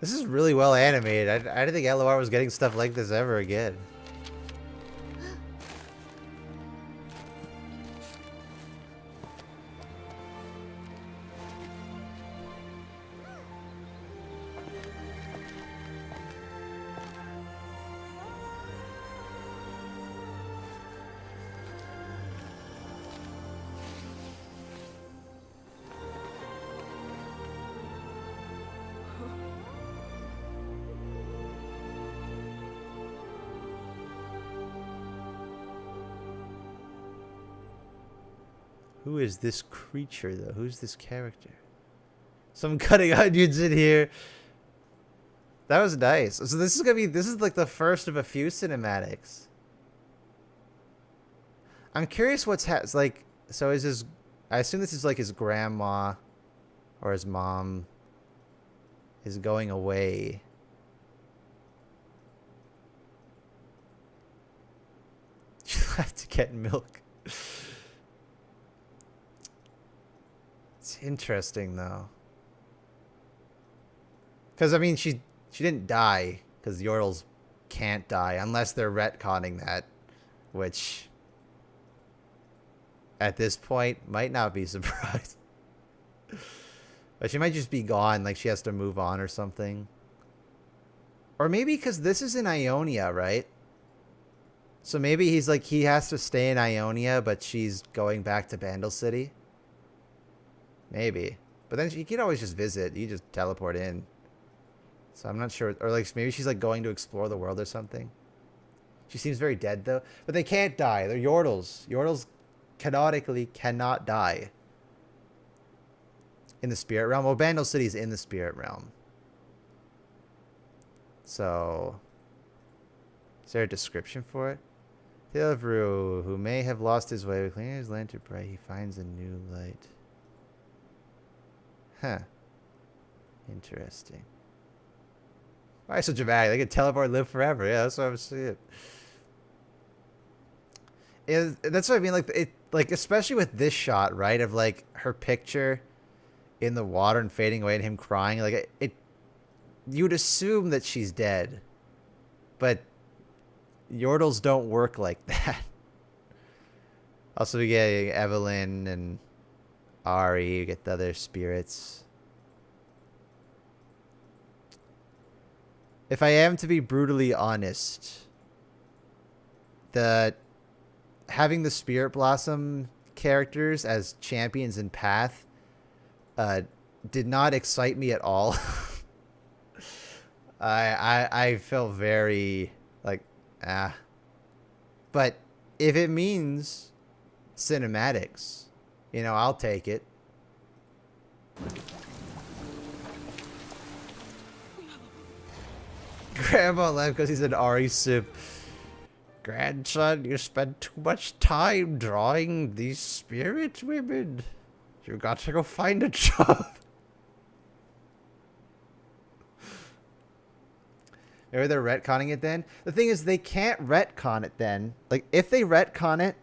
This is really well animated. I didn't think LOR was getting stuff like this ever again. Who is this creature, though? Who's this character? Some cutting onions in here. That was nice. So this is like the first of a few cinematics. I'm curious what's like. So is his? I assume this is like his grandma, or his mom. Is going away. She have to get milk. It's interesting though. Because I mean, she didn't die because Yordles can't die unless they're retconning that, which at this point might not be surprised. But she might just be gone, like she has to move on or something. Or maybe because this is in Ionia, right? So maybe he's like, he has to stay in Ionia, but she's going back to Bandle City. Maybe. But then you can always just visit. You just teleport in. So I'm not sure. Or like maybe she's like going to explore the world or something. She seems very dead though. But they can't die. They're Yordles. Yordles canonically cannot die. In the spirit realm. Well, Bandle City is in the spirit realm. So is there a description for it? Tale of Rue, who may have lost his way, cleaning his lantern bright, he finds a new light. Huh. Interesting. Why so dramatic? They can teleport and live forever. Yeah, that's what I'm saying. That's what I mean. Like especially with this shot, right? Of like her picture in the water and fading away and him crying. Like you'd assume that she's dead, but Yordles don't work like that. Also, we get Evelyn and Ari. We get the other spirits. If I am to be brutally honest, having the Spirit Blossom characters as champions in Path did not excite me at all. I felt very like but if it means cinematics, you know, I'll take it. Grandma left because he's an Ari sip. Grandson, you spend too much time drawing these spirit women. You got to go find a job. Maybe they're retconning it then. The thing is, they can't retcon it then. Like, if they retcon it,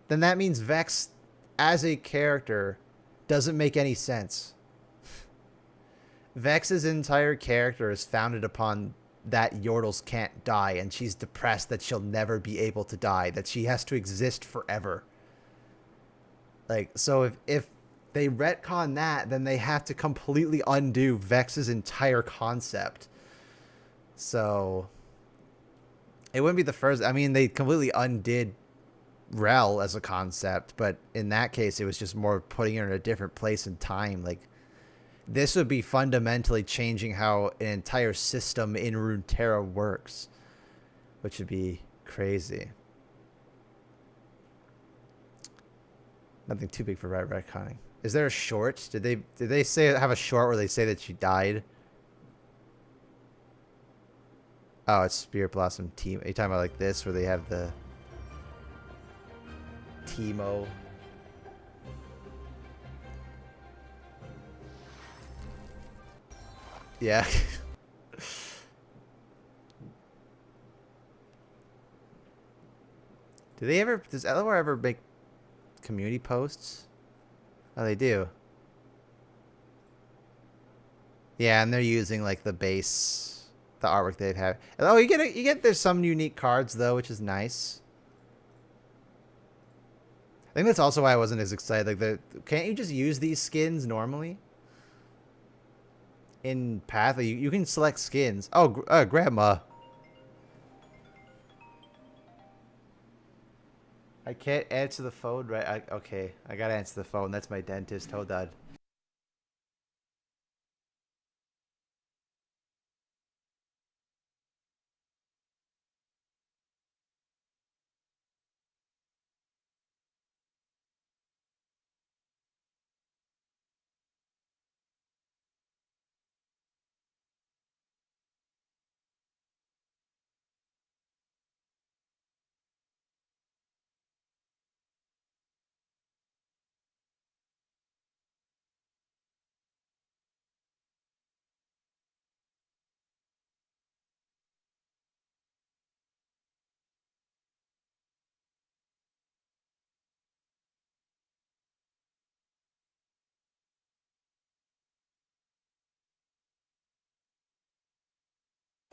then that means Vex, as a character, doesn't make any sense. Vex's entire character is founded upon that Yordles can't die, and she's depressed that she'll never be able to die, that she has to exist forever. Like, so if they retcon that, then they have to completely undo Vex's entire concept. So it wouldn't be the first. I mean, they completely undid Rel as a concept, but in that case, it was just more putting her in a different place and time. Like, this would be fundamentally changing how an entire system in Runeterra works, which would be crazy. Nothing too big for retconning. Is there a short? Did they say have a short where they say that she died? Oh, it's Spirit Blossom team. Are you talking about like this where they have the Teemo? Yeah. Does Elwar ever make community posts? Oh, they do. Yeah, and they're using like the base, the artwork they've had. Oh, you get there's some unique cards though, which is nice. I think that's also why I wasn't as excited. Like, can't you just use these skins normally? In Path, you can select skins. Oh, Grandma. I can't answer the phone, right? Okay, I gotta answer the phone. That's my dentist. Hold on.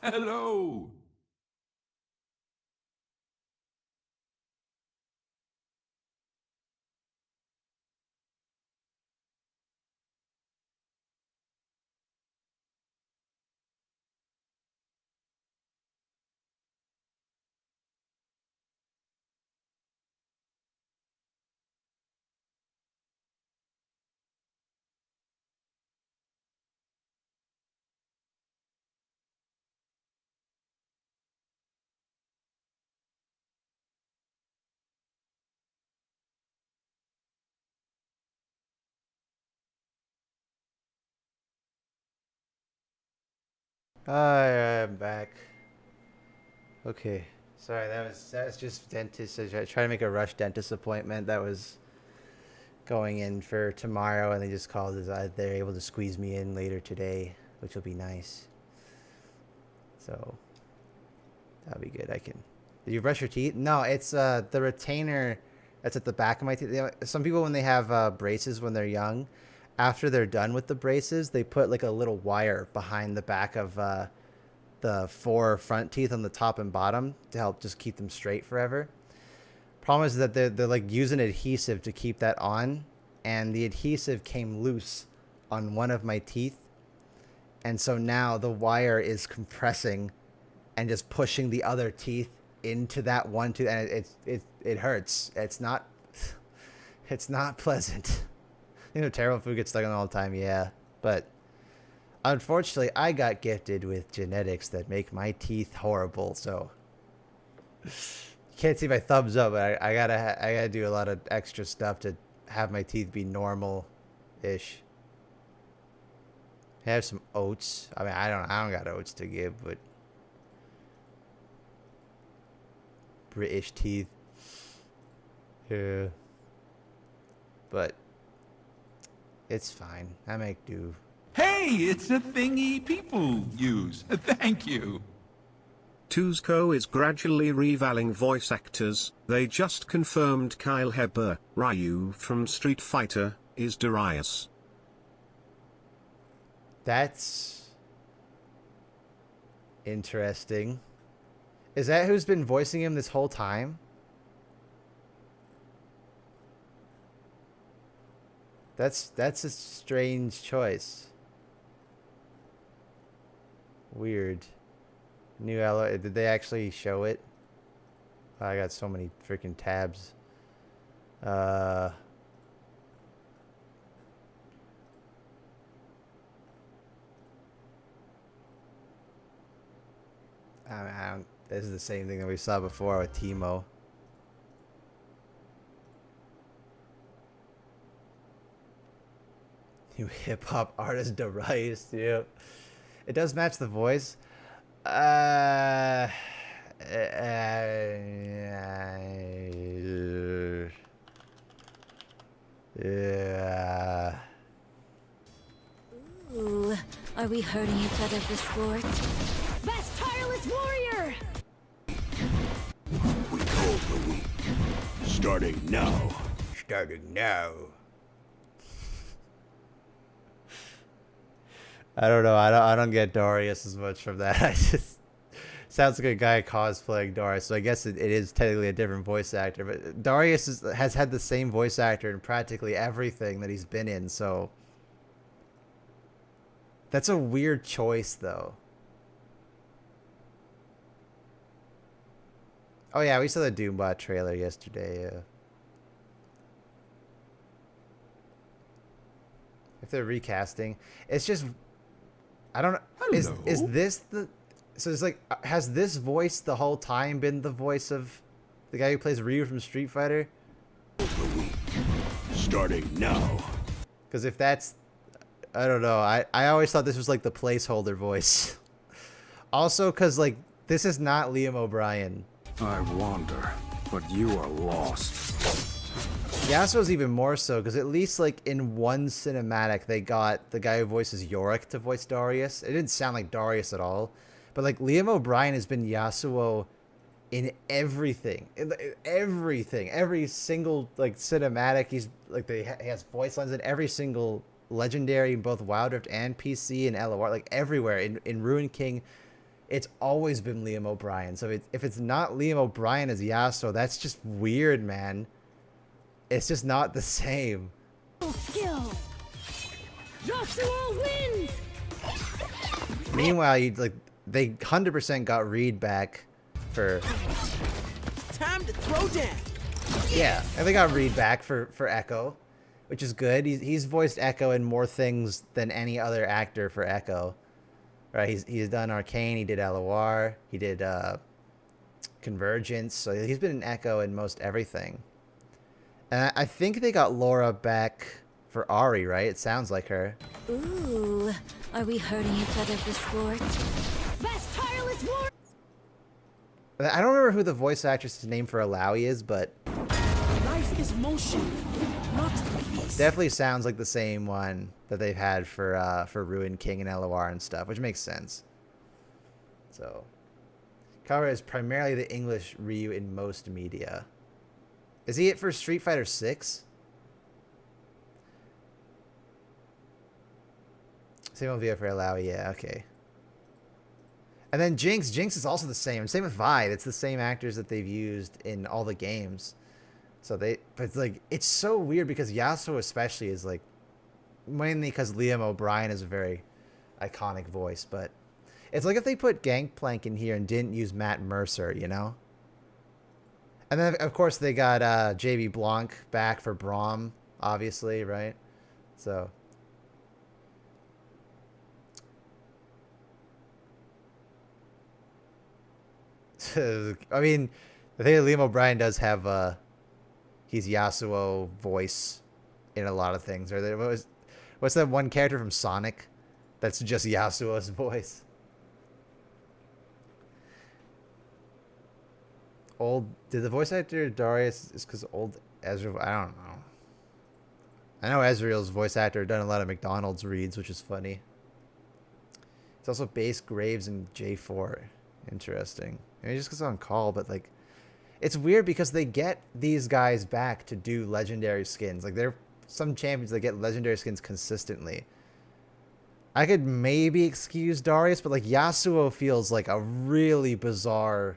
Hello. Hi, I'm back. Okay. Sorry, that was just dentist. I tried to make a rush dentist appointment that was going in for tomorrow, and they just called us. They're able to squeeze me in later today, which will be nice. So that'll be good. I can. Did you brush your teeth? No, it's the retainer that's at the back of my teeth. Some people, when they have braces when they're young, after they're done with the braces, they put like a little wire behind the back of the 4 front teeth on the top and bottom to help just keep them straight forever. Problem is that they're like using adhesive to keep that on, and the adhesive came loose on one of my teeth, and so now the wire is compressing and just pushing the other teeth into that one tooth, and it hurts. It's not pleasant. You know, terrible food gets stuck on all the time, yeah, but unfortunately I got gifted with genetics that make my teeth horrible, so you can't see my thumbs up, but I gotta do a lot of extra stuff to have my teeth be normal-ish. I have some oats. I mean, I don't got oats to give, but British teeth. Yeah. But it's fine. I make do. Hey, it's a thingy people use. Thank you. Tuzco is gradually revaling voice actors. They just confirmed Kyle Hebber, Ryu from Street Fighter, is Darius. That's interesting. Is that who's been voicing him this whole time? That's a strange choice. Weird. New alloy. Did they actually show it? Oh, I got so many freaking tabs. This is the same thing that we saw before with Timo. New hip hop artist Darius, yep. It does match the voice. Yeah. Ooh, are we hurting each other for sport? Best tireless warrior! We call the week. Starting now. Starting now. I don't know. I don't get Darius as much from that. I just sounds like a guy cosplaying Darius. So I guess it is technically a different voice actor. But Darius has had the same voice actor in practically everything that he's been in. So that's a weird choice, though. Oh yeah, we saw the Doombot trailer yesterday. If they're recasting, it's just. I don't know. Is this the? So it's like, has this voice the whole time been the voice of the guy who plays Ryu from Street Fighter? The week. Starting now. Because if that's, I don't know. I always thought this was like the placeholder voice. Also, because like this is not Liam O'Brien. I wander, but you are lost. Yasuo's even more so, because at least like in one cinematic they got the guy who voices Yorick to voice Darius. It didn't sound like Darius at all, but like Liam O'Brien has been Yasuo in everything, every single like cinematic. He's like he has voice lines in every single legendary in both Wild Rift and PC and LOR, like everywhere in Ruined King. It's always been Liam O'Brien. So if it's not Liam O'Brien as Yasuo, that's just weird, man. It's just not the same. Skill. Yasuo wins. Meanwhile, they 100% got Reed back for. Time to throw down. Yeah, and they got Reed back for Echo, which is good. He's voiced Echo in more things than any other actor for Echo. Right? He's done Arcane. He did LOR. He did Convergence. So he's been in Echo in most everything. And I think they got Laura back for Ari, right? It sounds like her. Ooh, are we hurting each other for sport? Best tireless war. I don't remember who the voice actress's name for Alawi is, but Life is motion, not peace. definitely sounds like the same one that they've had for Ruined King and LOR and stuff, which makes sense. So, Kara is primarily the English Ryu in most media. Is he it for Street Fighter 6? Same with VF for Alawi, yeah, okay. And then Jinx is also the same. Same with Vi. It's the same actors that they've used in all the games. So but it's like, it's so weird because Yasuo especially is like, mainly because Liam O'Brien is a very iconic voice, but it's like if they put Gangplank in here and didn't use Matt Mercer, you know? And then, of course, they got J.B. Blanc back for Braum, obviously, right? So... I mean, I think Liam O'Brien does have he's Yasuo voice in a lot of things. Or what's that one character from Sonic that's just Yasuo's voice? Did the voice actor Darius is because old Ezreal? I don't know. I know Ezreal's voice actor done a lot of McDonald's reads, which is funny. It's also Base Graves and J4. Interesting. I mean, just because on call, but like, it's weird because they get these guys back to do legendary skins. Like, they're some champions that get legendary skins consistently. I could maybe excuse Darius, but like Yasuo feels like a really bizarre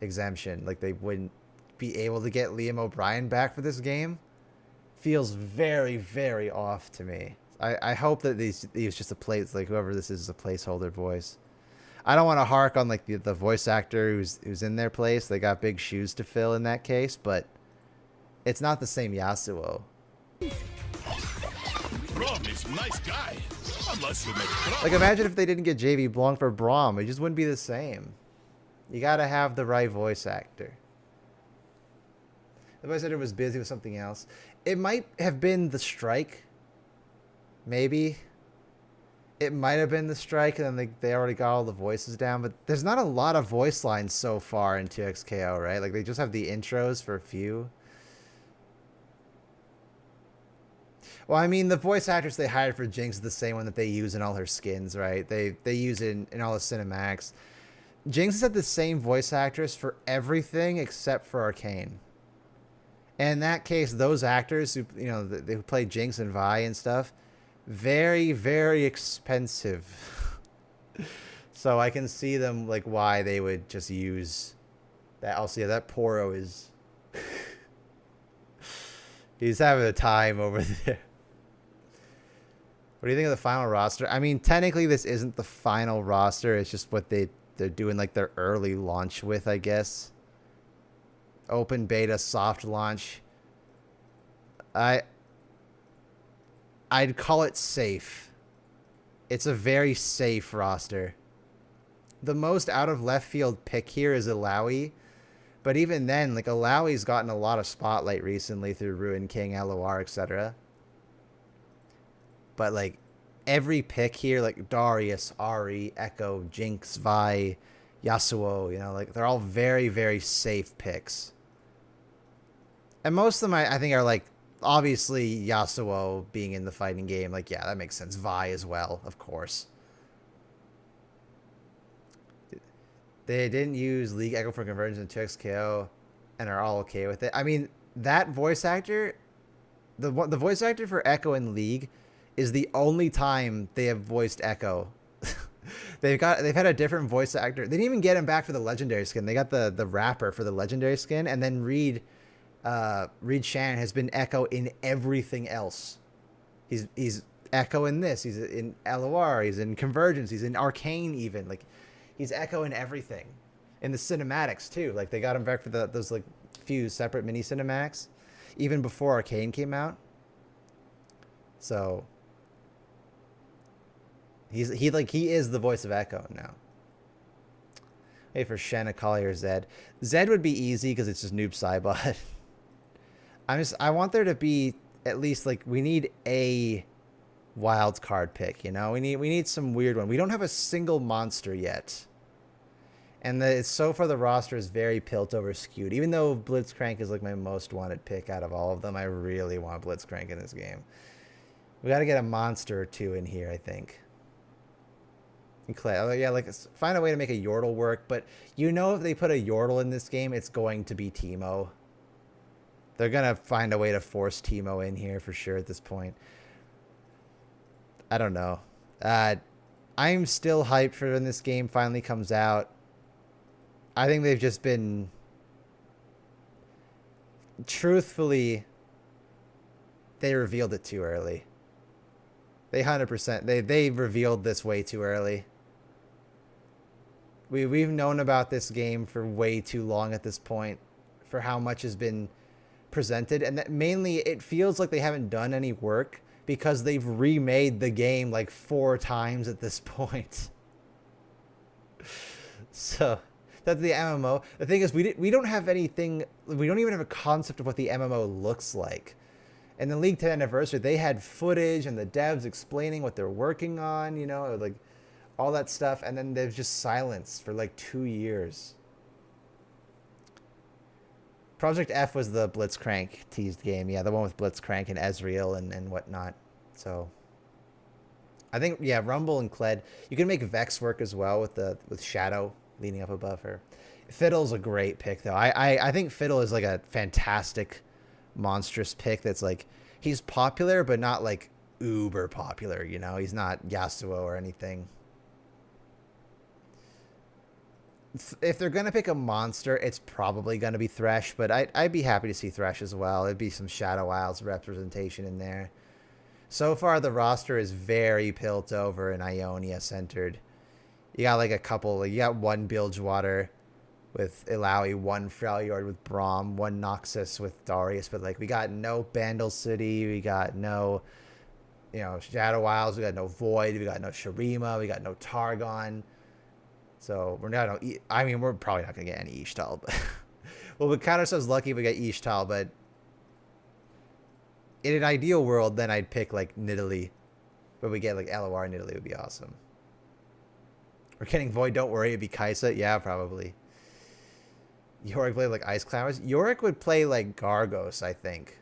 exemption. Like they wouldn't be able to get Liam O'Brien back for this game. Feels very, very off to me. I hope that these just a place, like whoever this is a placeholder voice. I don't want to hark on like the voice actor who's in their place. They got big shoes to fill in that case, but it's not the same Yasuo. Braum is a nice guy. Unless you make like imagine if they didn't get JV Blanc for Braum, it just wouldn't be the same. You gotta have the right voice actor. The voice actor was busy with something else. It might have been the strike. Maybe. It might have been the strike, and then they already got all the voices down. But there's not a lot of voice lines so far in 2XKO, right? Like, they just have the intros for a few. Well, I mean, the voice actress they hired for Jinx is the same one that they use in all her skins, right? They use it in all the cinematics. Jinx has had the same voice actress for everything except for Arcane. And in that case, those actors who, you know, they play Jinx and Vi and stuff, very, very expensive. So I can see them, like, why they would just use that. Also, yeah, that Poro is... he's having a time over there. What do you think of the final roster? I mean, technically, this isn't the final roster. It's just what they're doing, like, their early launch with, I guess. Open beta, soft launch. I'd call it safe. It's a very safe roster. The most out of left field pick here is Alawi. But even then, like, Alawi's gotten a lot of spotlight recently through Ruin King, LOR, etc. But, like, every pick here, like Darius, Ari, Echo, Jinx, Vi, Yasuo, you know, like, they're all very, very safe picks. And most of them, I think, are, like, obviously Yasuo being in the fighting game. Like, yeah, that makes sense. Vi as well, of course. They didn't use League Echo for conversions in 2XKO and are all okay with it. I mean, that voice actor, the voice actor for Echo in League is the only time they have voiced Echo. They've had a different voice actor. They didn't even get him back for the legendary skin. They got the rapper for the legendary skin, and then Reed Shannon has been Echo in everything else. He's Echo in this. He's in LOR. He's in Convergence. He's in Arcane even. Like, he's Echo in everything. In the cinematics too. Like, they got him back for those like few separate mini cinematics, even before Arcane came out. So he is the voice of Echo now. Wait for Shanna, Collier, Zed. Zed would be easy because it's just Noob Saibot. I want there to be at least, like, we need a wild card pick, you know? We need some weird one. We don't have a single monster yet. And so far the roster is very Piltover skewed. Even though Blitzcrank is like my most wanted pick out of all of them, I really want Blitzcrank in this game. We got to get a monster or two in here, I think. Oh, yeah, like find a way to make a Yordle work, but you know if they put a Yordle in this game, it's going to be Teemo. They're gonna find a way to force Teemo in here for sure at this point. I don't know. I'm still hyped for when this game finally comes out. I think they've just been, truthfully, they revealed it too early. They 100%, they revealed this way too early. We've known about this game for way too long at this point, for how much has been presented, and that mainly it feels like they haven't done any work because they've remade the game like 4 times at this point. So that's the MMO. The thing is, we don't have anything. We don't even have a concept of what the MMO looks like. In the League 10 anniversary, they had footage and the devs explaining what they're working on, you know, like all that stuff, and then there's just silence for like 2 years. Project F was the Blitzcrank teased game. Yeah, the one with Blitzcrank and Ezreal and whatnot. So I think, yeah, Rumble and Kled. You can make Vex work as well with Shadow leaning up above her. Fiddle's a great pick, though. I think Fiddle is like a fantastic, monstrous pick that's like, he's popular, but not like uber popular, you know? He's not Yasuo or anything. If they're going to pick a monster, it's probably going to be Thresh, but I'd be happy to see Thresh as well. It'd be some Shadow Isles representation in there. So far, the roster is very Piltover and Ionia centered. You got like a couple, like you got one Bilgewater with Illaoi, one Freljord with Braum, one Noxus with Darius, but like we got no Bandle City, we got no, you know, Shadow Isles, we got no Void, we got no Shurima, we got no Targon. So we're not, I mean, we're probably not going to get any Ishtal, but well, we count ourselves lucky if we get Ishtal, but in an ideal world, then I'd pick like Nidalee. But we get like LOR Nidalee would be awesome. We're getting Void, don't worry, it'd be Kaisa. Yeah, probably. Yorick play like Ice Clouders. Yorick would play like Gargos, I think.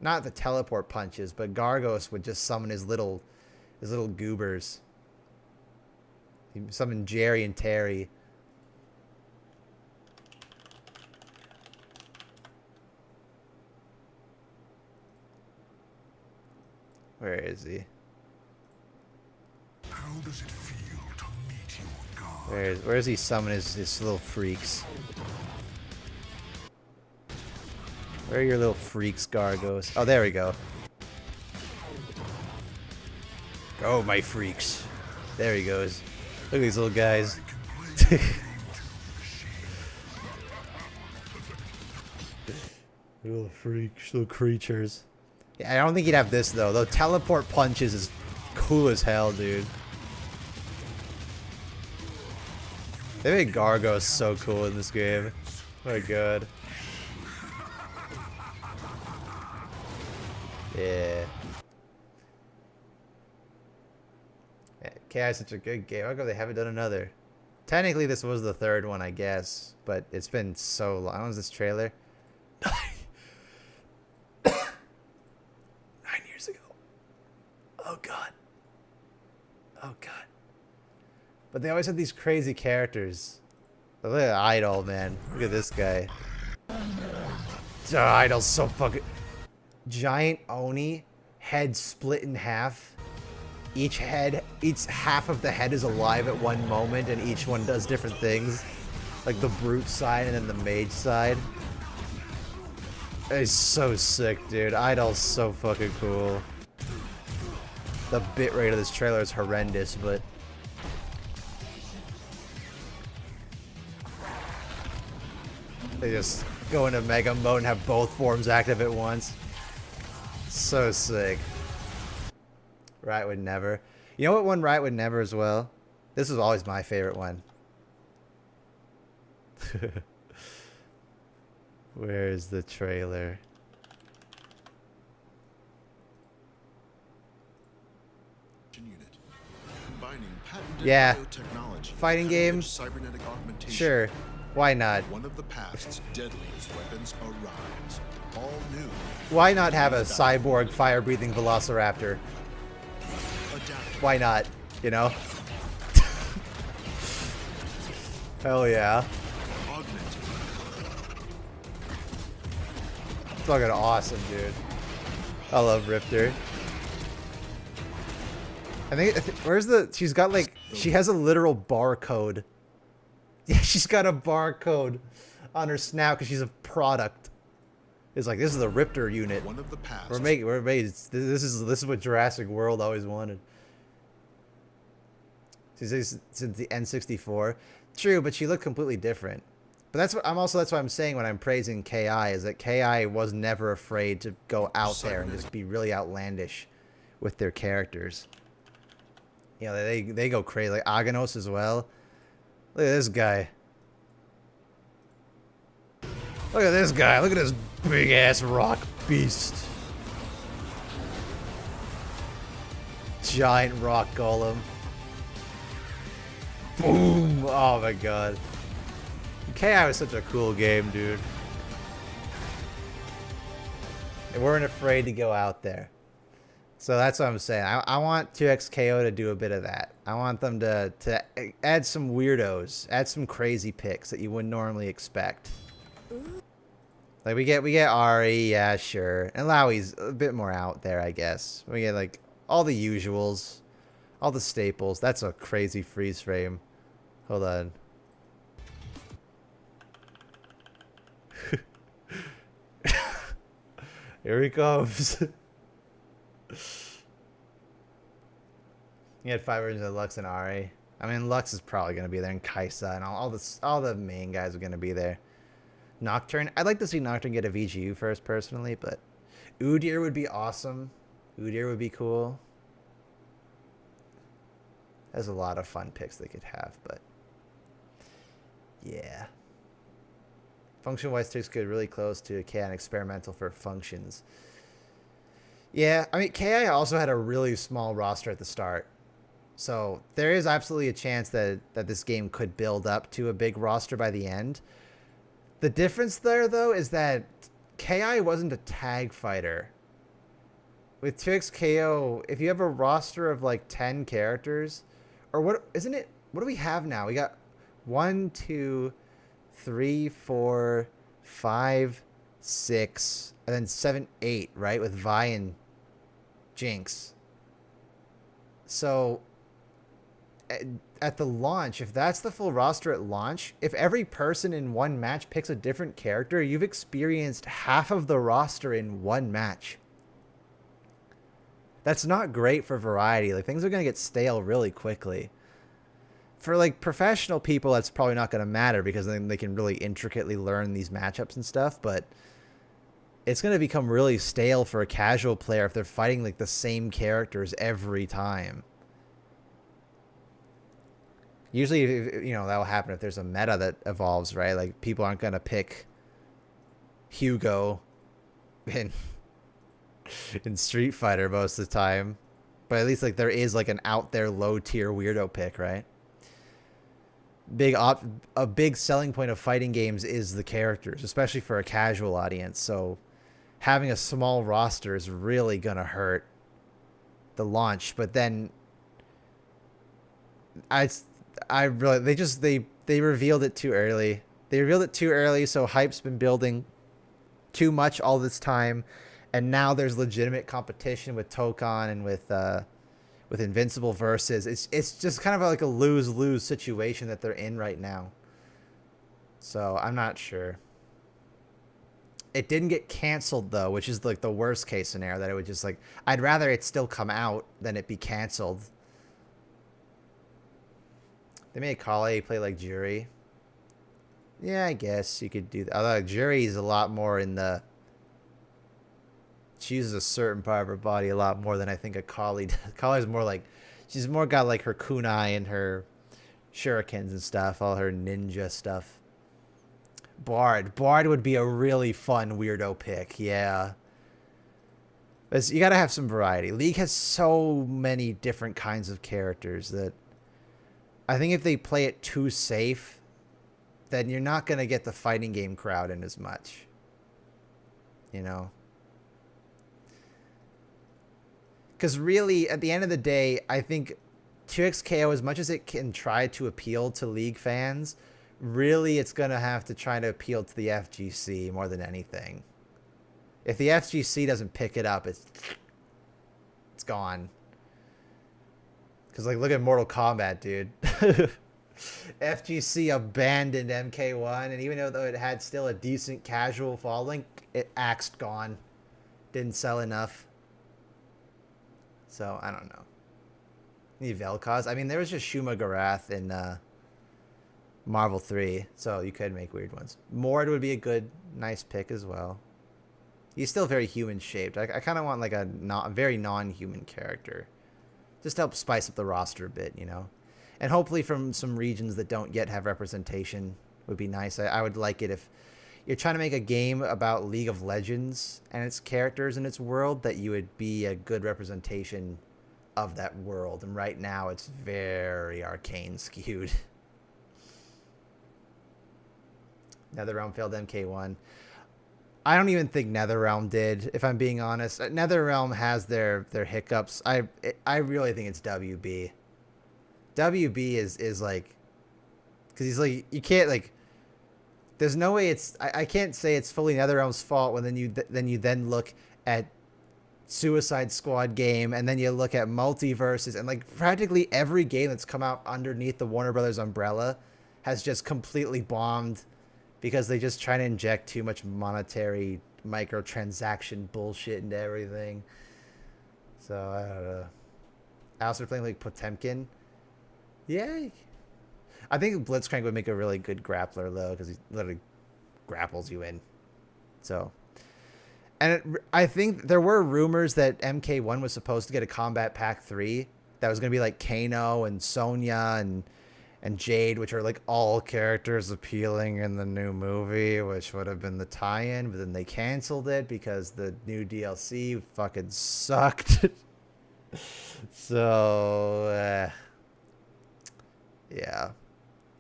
Not the teleport punches, but Gargos would just summon his little goobers. He'd summon Jerry and Terry. Where is he? How does it feel to meet your god? Where is he summon his little freaks? Where are your little freaks, Gargos? Oh, there we go. Go, my freaks. There he goes. Look at these little guys. Little freaks, little creatures. Yeah, I don't think he'd have this though. The teleport punches is cool as hell, dude. They made Gargos so cool in this game. Oh my god. Yeah. KI is such a good game. How come they haven't done another? Technically, this was the 3rd one, I guess. But it's been so long. When was this trailer? 9 years ago. Oh, God. Oh, God. But they always had these crazy characters. Look at Idol, man. Look at this guy. Oh, Idol's so fucking... Giant Oni, head split in half. Each half of the head is alive at one moment, and each one does different things. Like the brute side and then the mage side. It's so sick, dude. Idol's so fucking cool. The bitrate of this trailer is horrendous, but... They just go into Mega Mode and have both forms active at once. So sick. Right would never. You know what one Right would never as well? This was always my favorite one. Where's the trailer? Yeah. Fighting game? Sure. Why not? One of the past's deadliest weapons arrives. All new. Why not have a cyborg fire-breathing velociraptor? Why not? You know? Hell yeah. Fucking awesome, dude. I love Riptor. I think where's the? She's got like she has a literal barcode. Yeah, she's got a barcode on her snout because she's a product. It's like this is the Riptor unit. One of the past. We're making this is what Jurassic World always wanted. Since the N64, true, but she looked completely different. But that's what I'm saying when I'm praising KI is that KI was never afraid to go out there and just be really outlandish with their characters. You know, they go crazy. Like Aganos as well. Look at this guy. Look at this guy. Look at this big ass rock beast. Giant rock golem. Boom! Oh my god. KI was such a cool game, dude. They weren't afraid to go out there. So that's what I'm saying. I want 2XKO to do a bit of that. I want them to add some weirdos, add some crazy picks that you wouldn't normally expect. Like we get Ari, yeah, sure. And Lowie's a bit more out there, I guess. We get like all the usuals, all the staples. That's a crazy freeze frame. Hold on. Here he comes. You had 5 versions of Lux and Ari. I mean, Lux is probably going to be there, and Kaisa, and all the main guys are going to be there. Nocturne. I'd like to see Nocturne get a VGU first, personally, but Udyr would be awesome. Udyr would be cool. There's a lot of fun picks they could have, but yeah. Function-wise, takes good, really close to KI and experimental for functions. Yeah, I mean, KI also had a really small roster at the start. So there is absolutely a chance that this game could build up to a big roster by the end. The difference there, though, is that KI wasn't a tag fighter. With 2XKO, if you have a roster of like 10 characters, or what isn't it? What do we have now? We got 1, 2, 3, 4, 5, 6, and then 7, 8, right? With Vi and Jinx. So at the launch, if that's the full roster at launch, if every person in one match picks a different character, you've experienced half of the roster in one match. That's not great for variety. Like, things are going to get stale really quickly. For like professional people, that's probably not going to matter because then they can really intricately learn these matchups and stuff, but it's going to become really stale for a casual player if they're fighting like the same characters every time. Usually, you know, that'll happen if there's a meta that evolves, right? Like, people aren't going to pick Hugo in Street Fighter most of the time. But at least, like, there is, like, an out there low-tier weirdo pick, right? A big selling point of fighting games is the characters, especially for a casual audience. So having a small roster is really going to hurt the launch. But then they revealed it too early. They revealed it too early, so hype's been building too much all this time, and now there's legitimate competition with Tokon and with Invincible versus. It's just kind of like a lose-lose situation that they're in right now. So I'm not sure. It didn't get canceled though, which is like the worst case scenario. That it would just like, I'd rather it still come out than it be canceled. They made Kale play like Jury. Yeah, I guess you could do that. Although Jury's a lot more in the... She uses a certain part of her body a lot more than I think a Kale does. Kale's more like... She's more got like her kunai and her shurikens and stuff. All her ninja stuff. Bard. Bard would be a really fun weirdo pick. Yeah. But you gotta have some variety. League has so many different kinds of characters that... I think if they play it too safe, then you're not going to get the fighting game crowd in as much. You know? Because really, at the end of the day, I think 2XKO, as much as it can try to appeal to League fans, really it's going to have to try to appeal to the FGC more than anything. If the FGC doesn't pick it up, it's gone. Because, like, look at Mortal Kombat, dude. FGC abandoned MK1, and even though it had still a decent casual following, it axed gone. Didn't sell enough. So, I don't know. Need Vel'Koz. I mean, there was just Shuma Gorath in Marvel 3, so you could make weird ones. Mord would be a good, nice pick as well. He's still very human-shaped. I kind of want, like, a very non-human character. Just to help spice up the roster a bit, you know? And hopefully from some regions that don't yet have representation would be nice. I would like it if you're trying to make a game about League of Legends and its characters and its world, that you would be a good representation of that world. And right now it's very arcane skewed. NetherRealm failed MK1. I don't even think NetherRealm did, if I'm being honest. NetherRealm has their hiccups. I really think it's WB. WB is like, because he's like, you can't, like, there's no way it's, I can't say it's fully NetherRealm's fault when you then look at Suicide Squad game, and then you look at Multiverses, and like practically every game that's come out underneath the Warner Brothers umbrella has just completely bombed because they just try to inject too much monetary microtransaction bullshit into everything. So I don't know. I also playing like Potemkin. Yeah, I think Blitzcrank would make a really good grappler though, because he literally grapples you in. So, and I think there were rumors that MK1 was supposed to get a Combat Pack 3 that was going to be like Kano and Sonya and Jade, which are like all characters appealing in the new movie, which would have been the tie-in, but then they canceled it because the new DLC fucking sucked. So, yeah.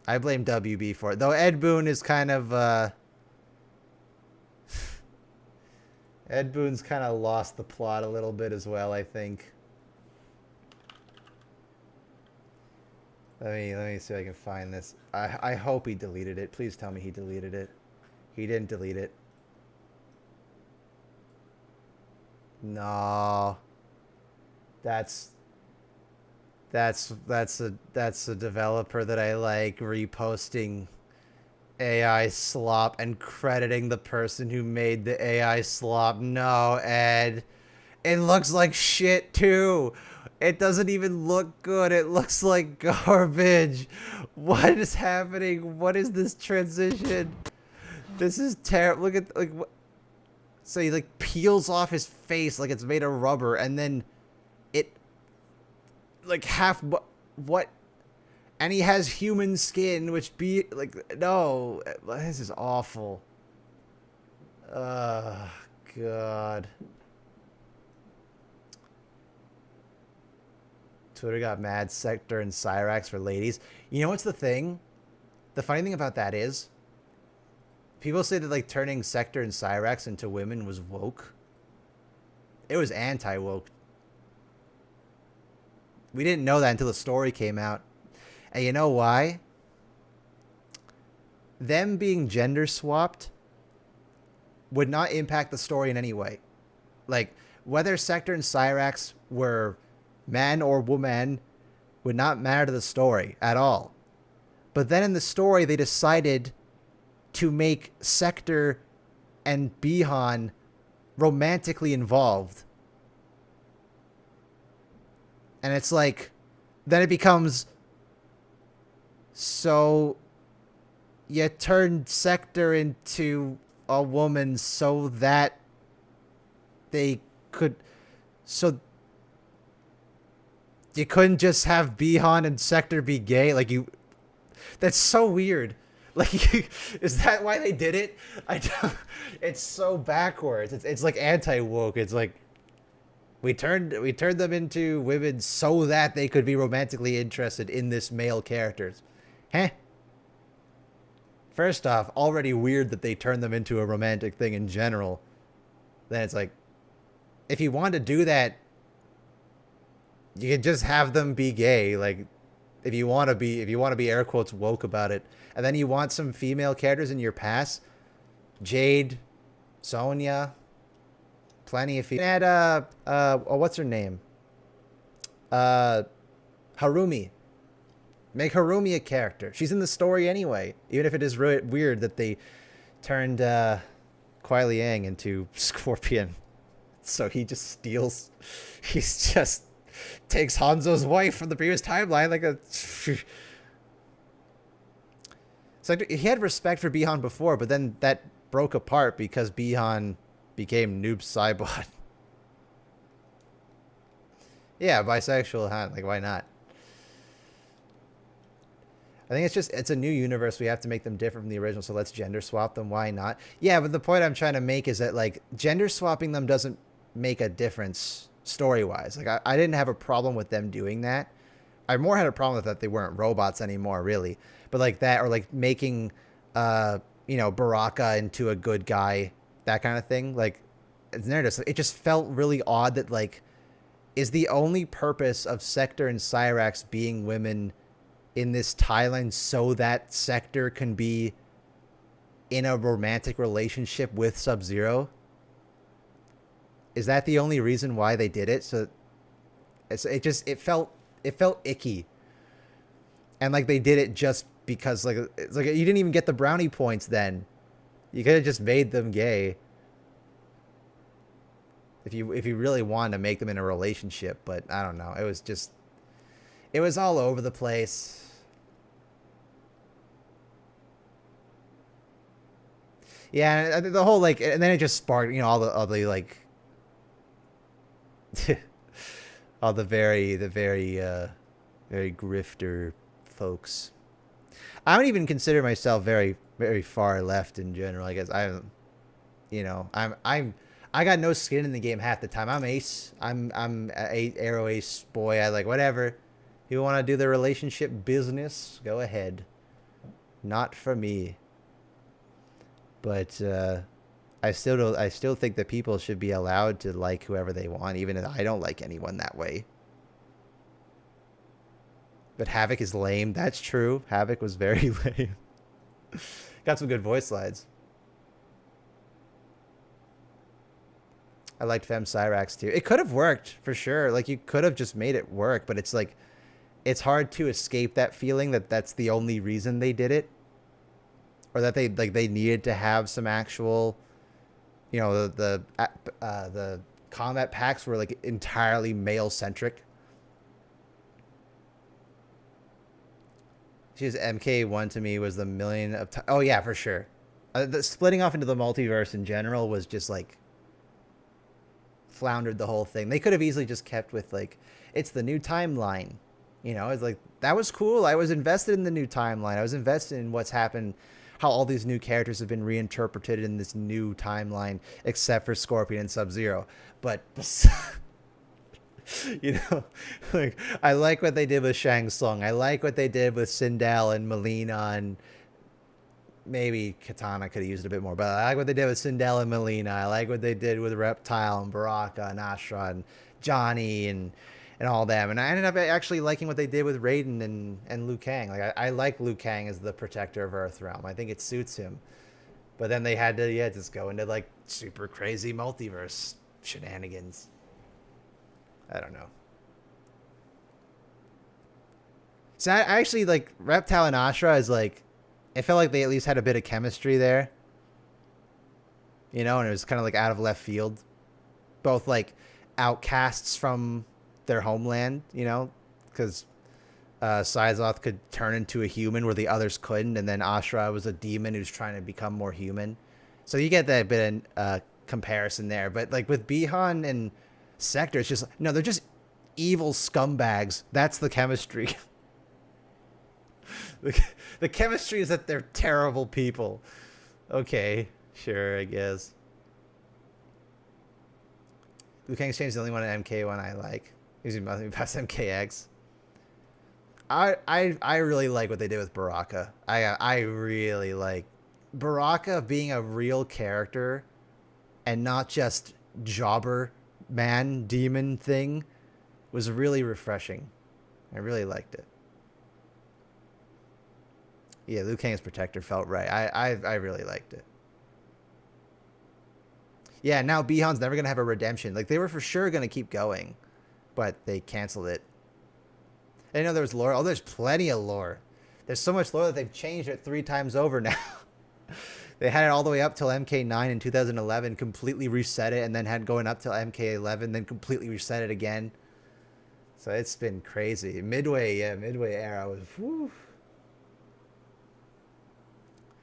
I blame WB for it. Though Ed Boon is kind of, Ed Boon's kind of lost the plot a little bit as well, I think. Let me see if I can find this. I hope he deleted it. Please tell me he deleted it. He didn't delete it. No. That's a developer that I like reposting AI slop and crediting the person who made the AI slop. No, Ed. It looks like shit too. It doesn't even look good. It looks like garbage. What is happening? What is this transition? This is terrible. Look at, like, what? So he like peels off his face like it's made of rubber, and then it like half what? And he has human skin, which be like, no, this is awful. Oh God. Twitter got mad. Sector and Cyrax for ladies. You know what's the thing? The funny thing about that is, people say that like turning Sector and Cyrax into women was woke. It was anti-woke. We didn't know that until the story came out. And you know why? Them being gender swapped would not impact the story in any way. Like, whether Sector and Cyrax were man or woman would not matter to the story at all. But then in the story, they decided to make Sector and Bihan romantically involved. And it's like, then it becomes, so you turned Sector into a woman so that they could, so you couldn't just have Bihan and Sector be gay? Like, you, that's so weird. Like, is that why they did it? I don't, it's so backwards. It's like anti-woke. It's like, we turned them into women so that they could be romantically interested in this male characters. Huh? First off, already weird that they turned them into a romantic thing in general. Then it's like, if you want to do that, you can just have them be gay. Like, if you want to be air quotes woke about it, and then you want some female characters in your past, Jade, Sonya, plenty of female. And what's her name? Harumi. Make Harumi a character. She's in the story anyway. Even if it is really weird that they turned Kuai Liang into Scorpion. So he just steals. He's just takes Hanzo's wife from the previous timeline like a. So he had respect for Bihan before, but then that broke apart because Bihan became Noob Saibot. Yeah, bisexual, huh? Like, why not? I think it's a new universe. We have to make them different from the original, so let's gender swap them. Why not? Yeah, but the point I'm trying to make is that, like, gender swapping them doesn't make a difference story-wise. Like, I didn't have a problem with them doing that. I more had a problem with that they weren't robots anymore, really. But, like, that, or, like, making, Baraka into a good guy, that kind of thing. Like, it just felt really odd that, like, is the only purpose of Sector and Cyrax being women in this timeline so that Sector can be in a romantic relationship with Sub-Zero? Is that the only reason why they did it? So it felt icky. And like they did it just because like it's like you didn't even get the brownie points then. You could have just made them gay. If you really wanted to make them in a relationship, but I don't know. It was all over the place. Yeah, the whole like, and then it just sparked, all the like, all the very grifter folks. I don't even consider myself very, very far left in general. I guess I got no skin in the game half the time. I'm Ace. I'm a Arrow Ace boy. I like whatever. You want to do the relationship business? Go ahead. Not for me. But I still think that people should be allowed to like whoever they want, even if I don't like anyone that way. But Havoc is lame. That's true. Havoc was very lame. Got some good voice lines. I liked Femme Cyrax too. It could have worked for sure. Like you could have just made it work, but it's like it's hard to escape that feeling that that's the only reason they did it, or that they needed to have some actual, the combat packs were like entirely male centric. She's MK1 to me was the million of oh yeah, for sure. The splitting off into the multiverse in general was just like floundered the whole thing. They could have easily just kept with like it's the new timeline. It's like that was cool. I was invested in the new timeline. I was invested in what's happened, how all these new characters have been reinterpreted in this new timeline, except for Scorpion and Sub-Zero. But like I like what they did with Shang Tsung. I like what they did with Sindel and Melina, and maybe Katana could have used it a bit more, but I like what they did with Sindel and Melina. I like what they did with Reptile and Baraka and Astra and Johnny and all them. And I ended up actually liking what they did with Raiden and Liu Kang. Like I like Liu Kang as the protector of Earthrealm. I think it suits him. But then they had to just go into like super crazy multiverse shenanigans. I don't know. So I actually like Reptile and Astra is like, it felt like they at least had a bit of chemistry there. And it was kind of like out of left field. Both like outcasts from their homeland, because Syzoth could turn into a human where the others couldn't, and then Astra was a demon who's trying to become more human. So you get that bit of comparison there. But like with Bihan and Sector, it's just no, they're just evil scumbags. That's the chemistry. The chemistry is that they're terrible people. Okay, sure, I guess. Liu Kang Exchange is the only one in MK1 I like. Usually nothing past MKX. I really like what they did with Baraka. I really like Baraka being a real character and not just jobber man demon thing was really refreshing. I really liked it. Yeah, Liu Kang's protector felt right. I really liked it. Yeah, now Bihan's never gonna have a redemption. Like they were for sure gonna keep going, but they canceled it. I didn't know there was lore. Oh, there's plenty of lore. There's so much lore that they've changed it 3 times over now. They had it all the way up till MK9 in 2011, completely reset it, and then had going up till MK11, then completely reset it again. So it's been crazy. Midway era was whew.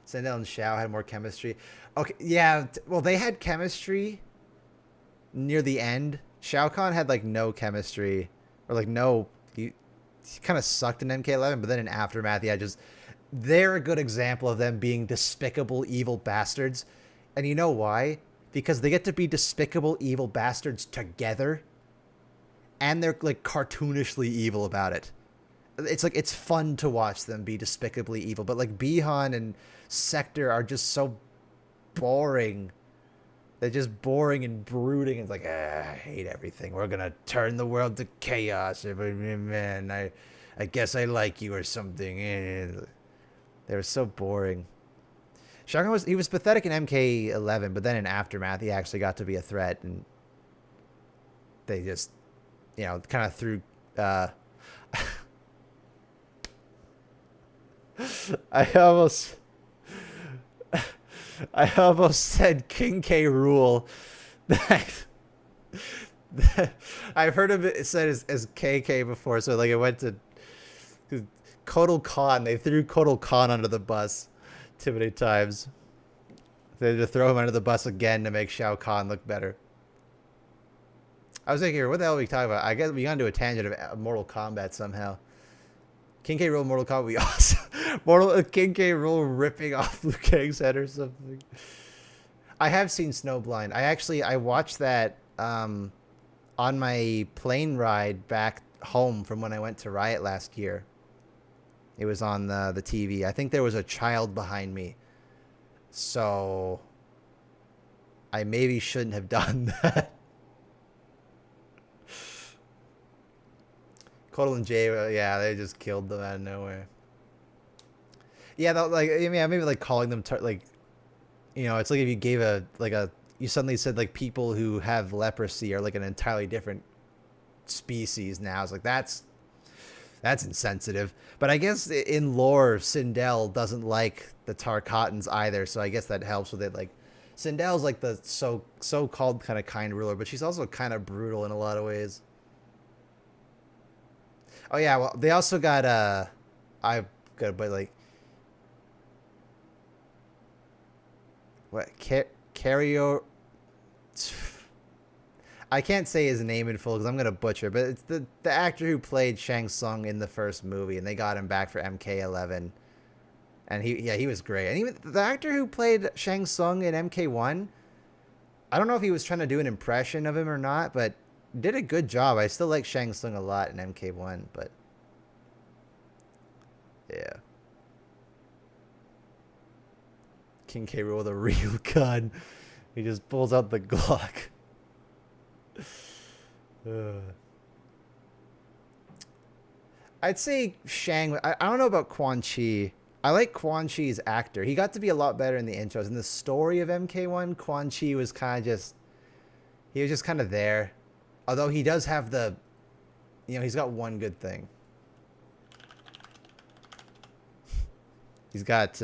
Sindel and Zhao had more chemistry. Okay, yeah, well, they had chemistry near the end. Shao Kahn had, like, no chemistry. Or, like, no... He kind of sucked in MK11, but then in Aftermath, yeah, just... They're a good example of them being despicable, evil bastards. And you know why? Because they get to be despicable, evil bastards together. And they're, like, cartoonishly evil about it. It's, like, it's fun to watch them be despicably evil. But, like, Bihan and Sector are just so boring. They're just boring and brooding. It's like, I hate everything. We're gonna turn the world to chaos. Man, I guess I like you or something. They were so boring. Shao Kahn he was pathetic in MK11, but then in Aftermath he actually got to be a threat, and they just, you know, kind of threw. I almost said King K. Rool. I've heard of it said as KK before, so like it went to Kotal Khan. They threw Kotal Khan under the bus too many times. They had to throw him under the bus again to make Shao Kahn look better. I was thinking, what the hell are we talking about? I guess we got into a tangent of Mortal Kombat somehow. King K. Rool Mortal Kombat. We also King K. Rool ripping off Liu Kang's head or something. I have seen Snowblind. I watched that on my plane ride back home from when I went to Riot last year. It was on the TV. I think there was a child behind me, so I maybe shouldn't have done that. Kotal and Jay, yeah, they just killed them out of nowhere. Yeah, like, I mean, maybe like calling them like, you know, it's like if you gave you suddenly said like people who have leprosy are like an entirely different species now. It's like that's insensitive. But I guess in lore, Sindel doesn't like the Tarkatans either, so I guess that helps with it. Like, Sindel's like the so-called kind of kind ruler, but she's also kind of brutal in a lot of ways. Oh yeah, well they also got I've got but like what Cario. I can't say his name in full because I'm gonna butcher, but it's the actor who played Shang Tsung in the first movie, and they got him back for MK11, and he was great. And even the actor who played Shang Tsung in MK1, I don't know if he was trying to do an impression of him or not, but did a good job. I still like Shang Tsung a lot in MK1, but yeah. King K. Rool with a real gun. He just pulls out the Glock. I'd say Shang. I don't know about Quan Chi. I like Quan Chi's actor. He got to be a lot better in the intros. In the story of MK1, Quan Chi was kind of just... He was just kind of there. Although he does have the... You know, he's got one good thing. He's got...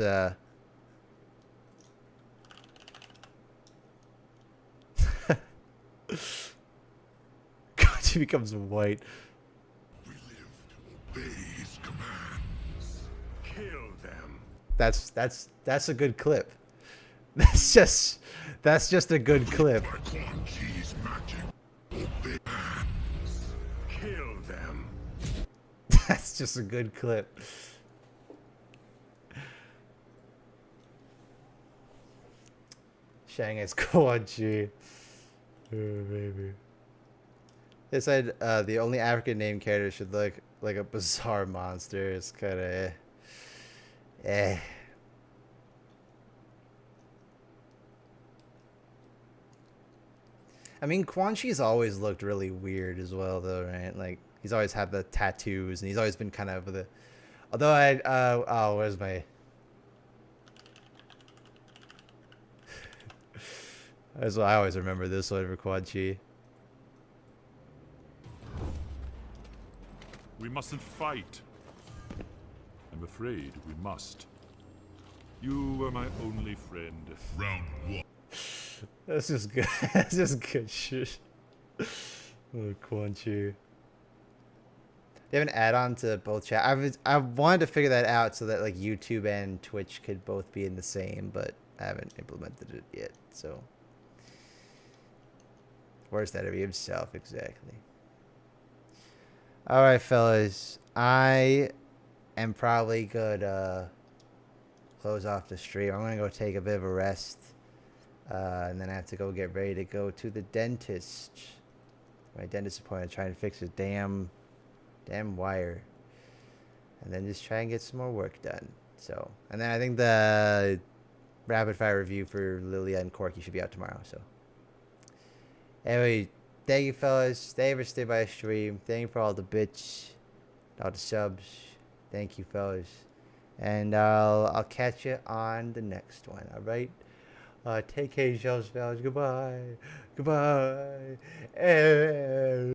He becomes white. We live to obey his commands. Kill them. That's a good clip. That's just a good clip. By Quan Chi's magic, obey commands. Kill them. That's just a good clip. Shanghai's Quan Chi. Oh, baby. They said the only African named character should look like a bizarre monster. It's kind of eh. I mean, Quan Chi's always looked really weird as well, though, right? Like, he's always had the tattoos, and he's always been kind of the... Although oh, where's my... That's why I always remember this one for Quan Chi. We mustn't fight. I'm afraid we must. You were my only friend. Round one. That's just good. That's just good shit. Oh, Quan Chi. They have an add-on to both chat. I wanted to figure that out so that like YouTube and Twitch could both be in the same, but I haven't implemented it yet. So where's that of himself exactly? All right, fellas. I am probably gonna close off the stream. I'm gonna go take a bit of a rest, and then I have to go get ready to go to the dentist. My dentist appointment, trying to fix a damn wire, and then just try and get some more work done. So, and then I think the rapid fire review for Lilia and Corky should be out tomorrow. So, anyway, thank you, fellas. Thank you for staying by the stream. Thank you for all the bits, all the subs. Thank you, fellas, and I'll catch you on the next one. All right. Take care of yourselves, fellas. Goodbye. Goodbye.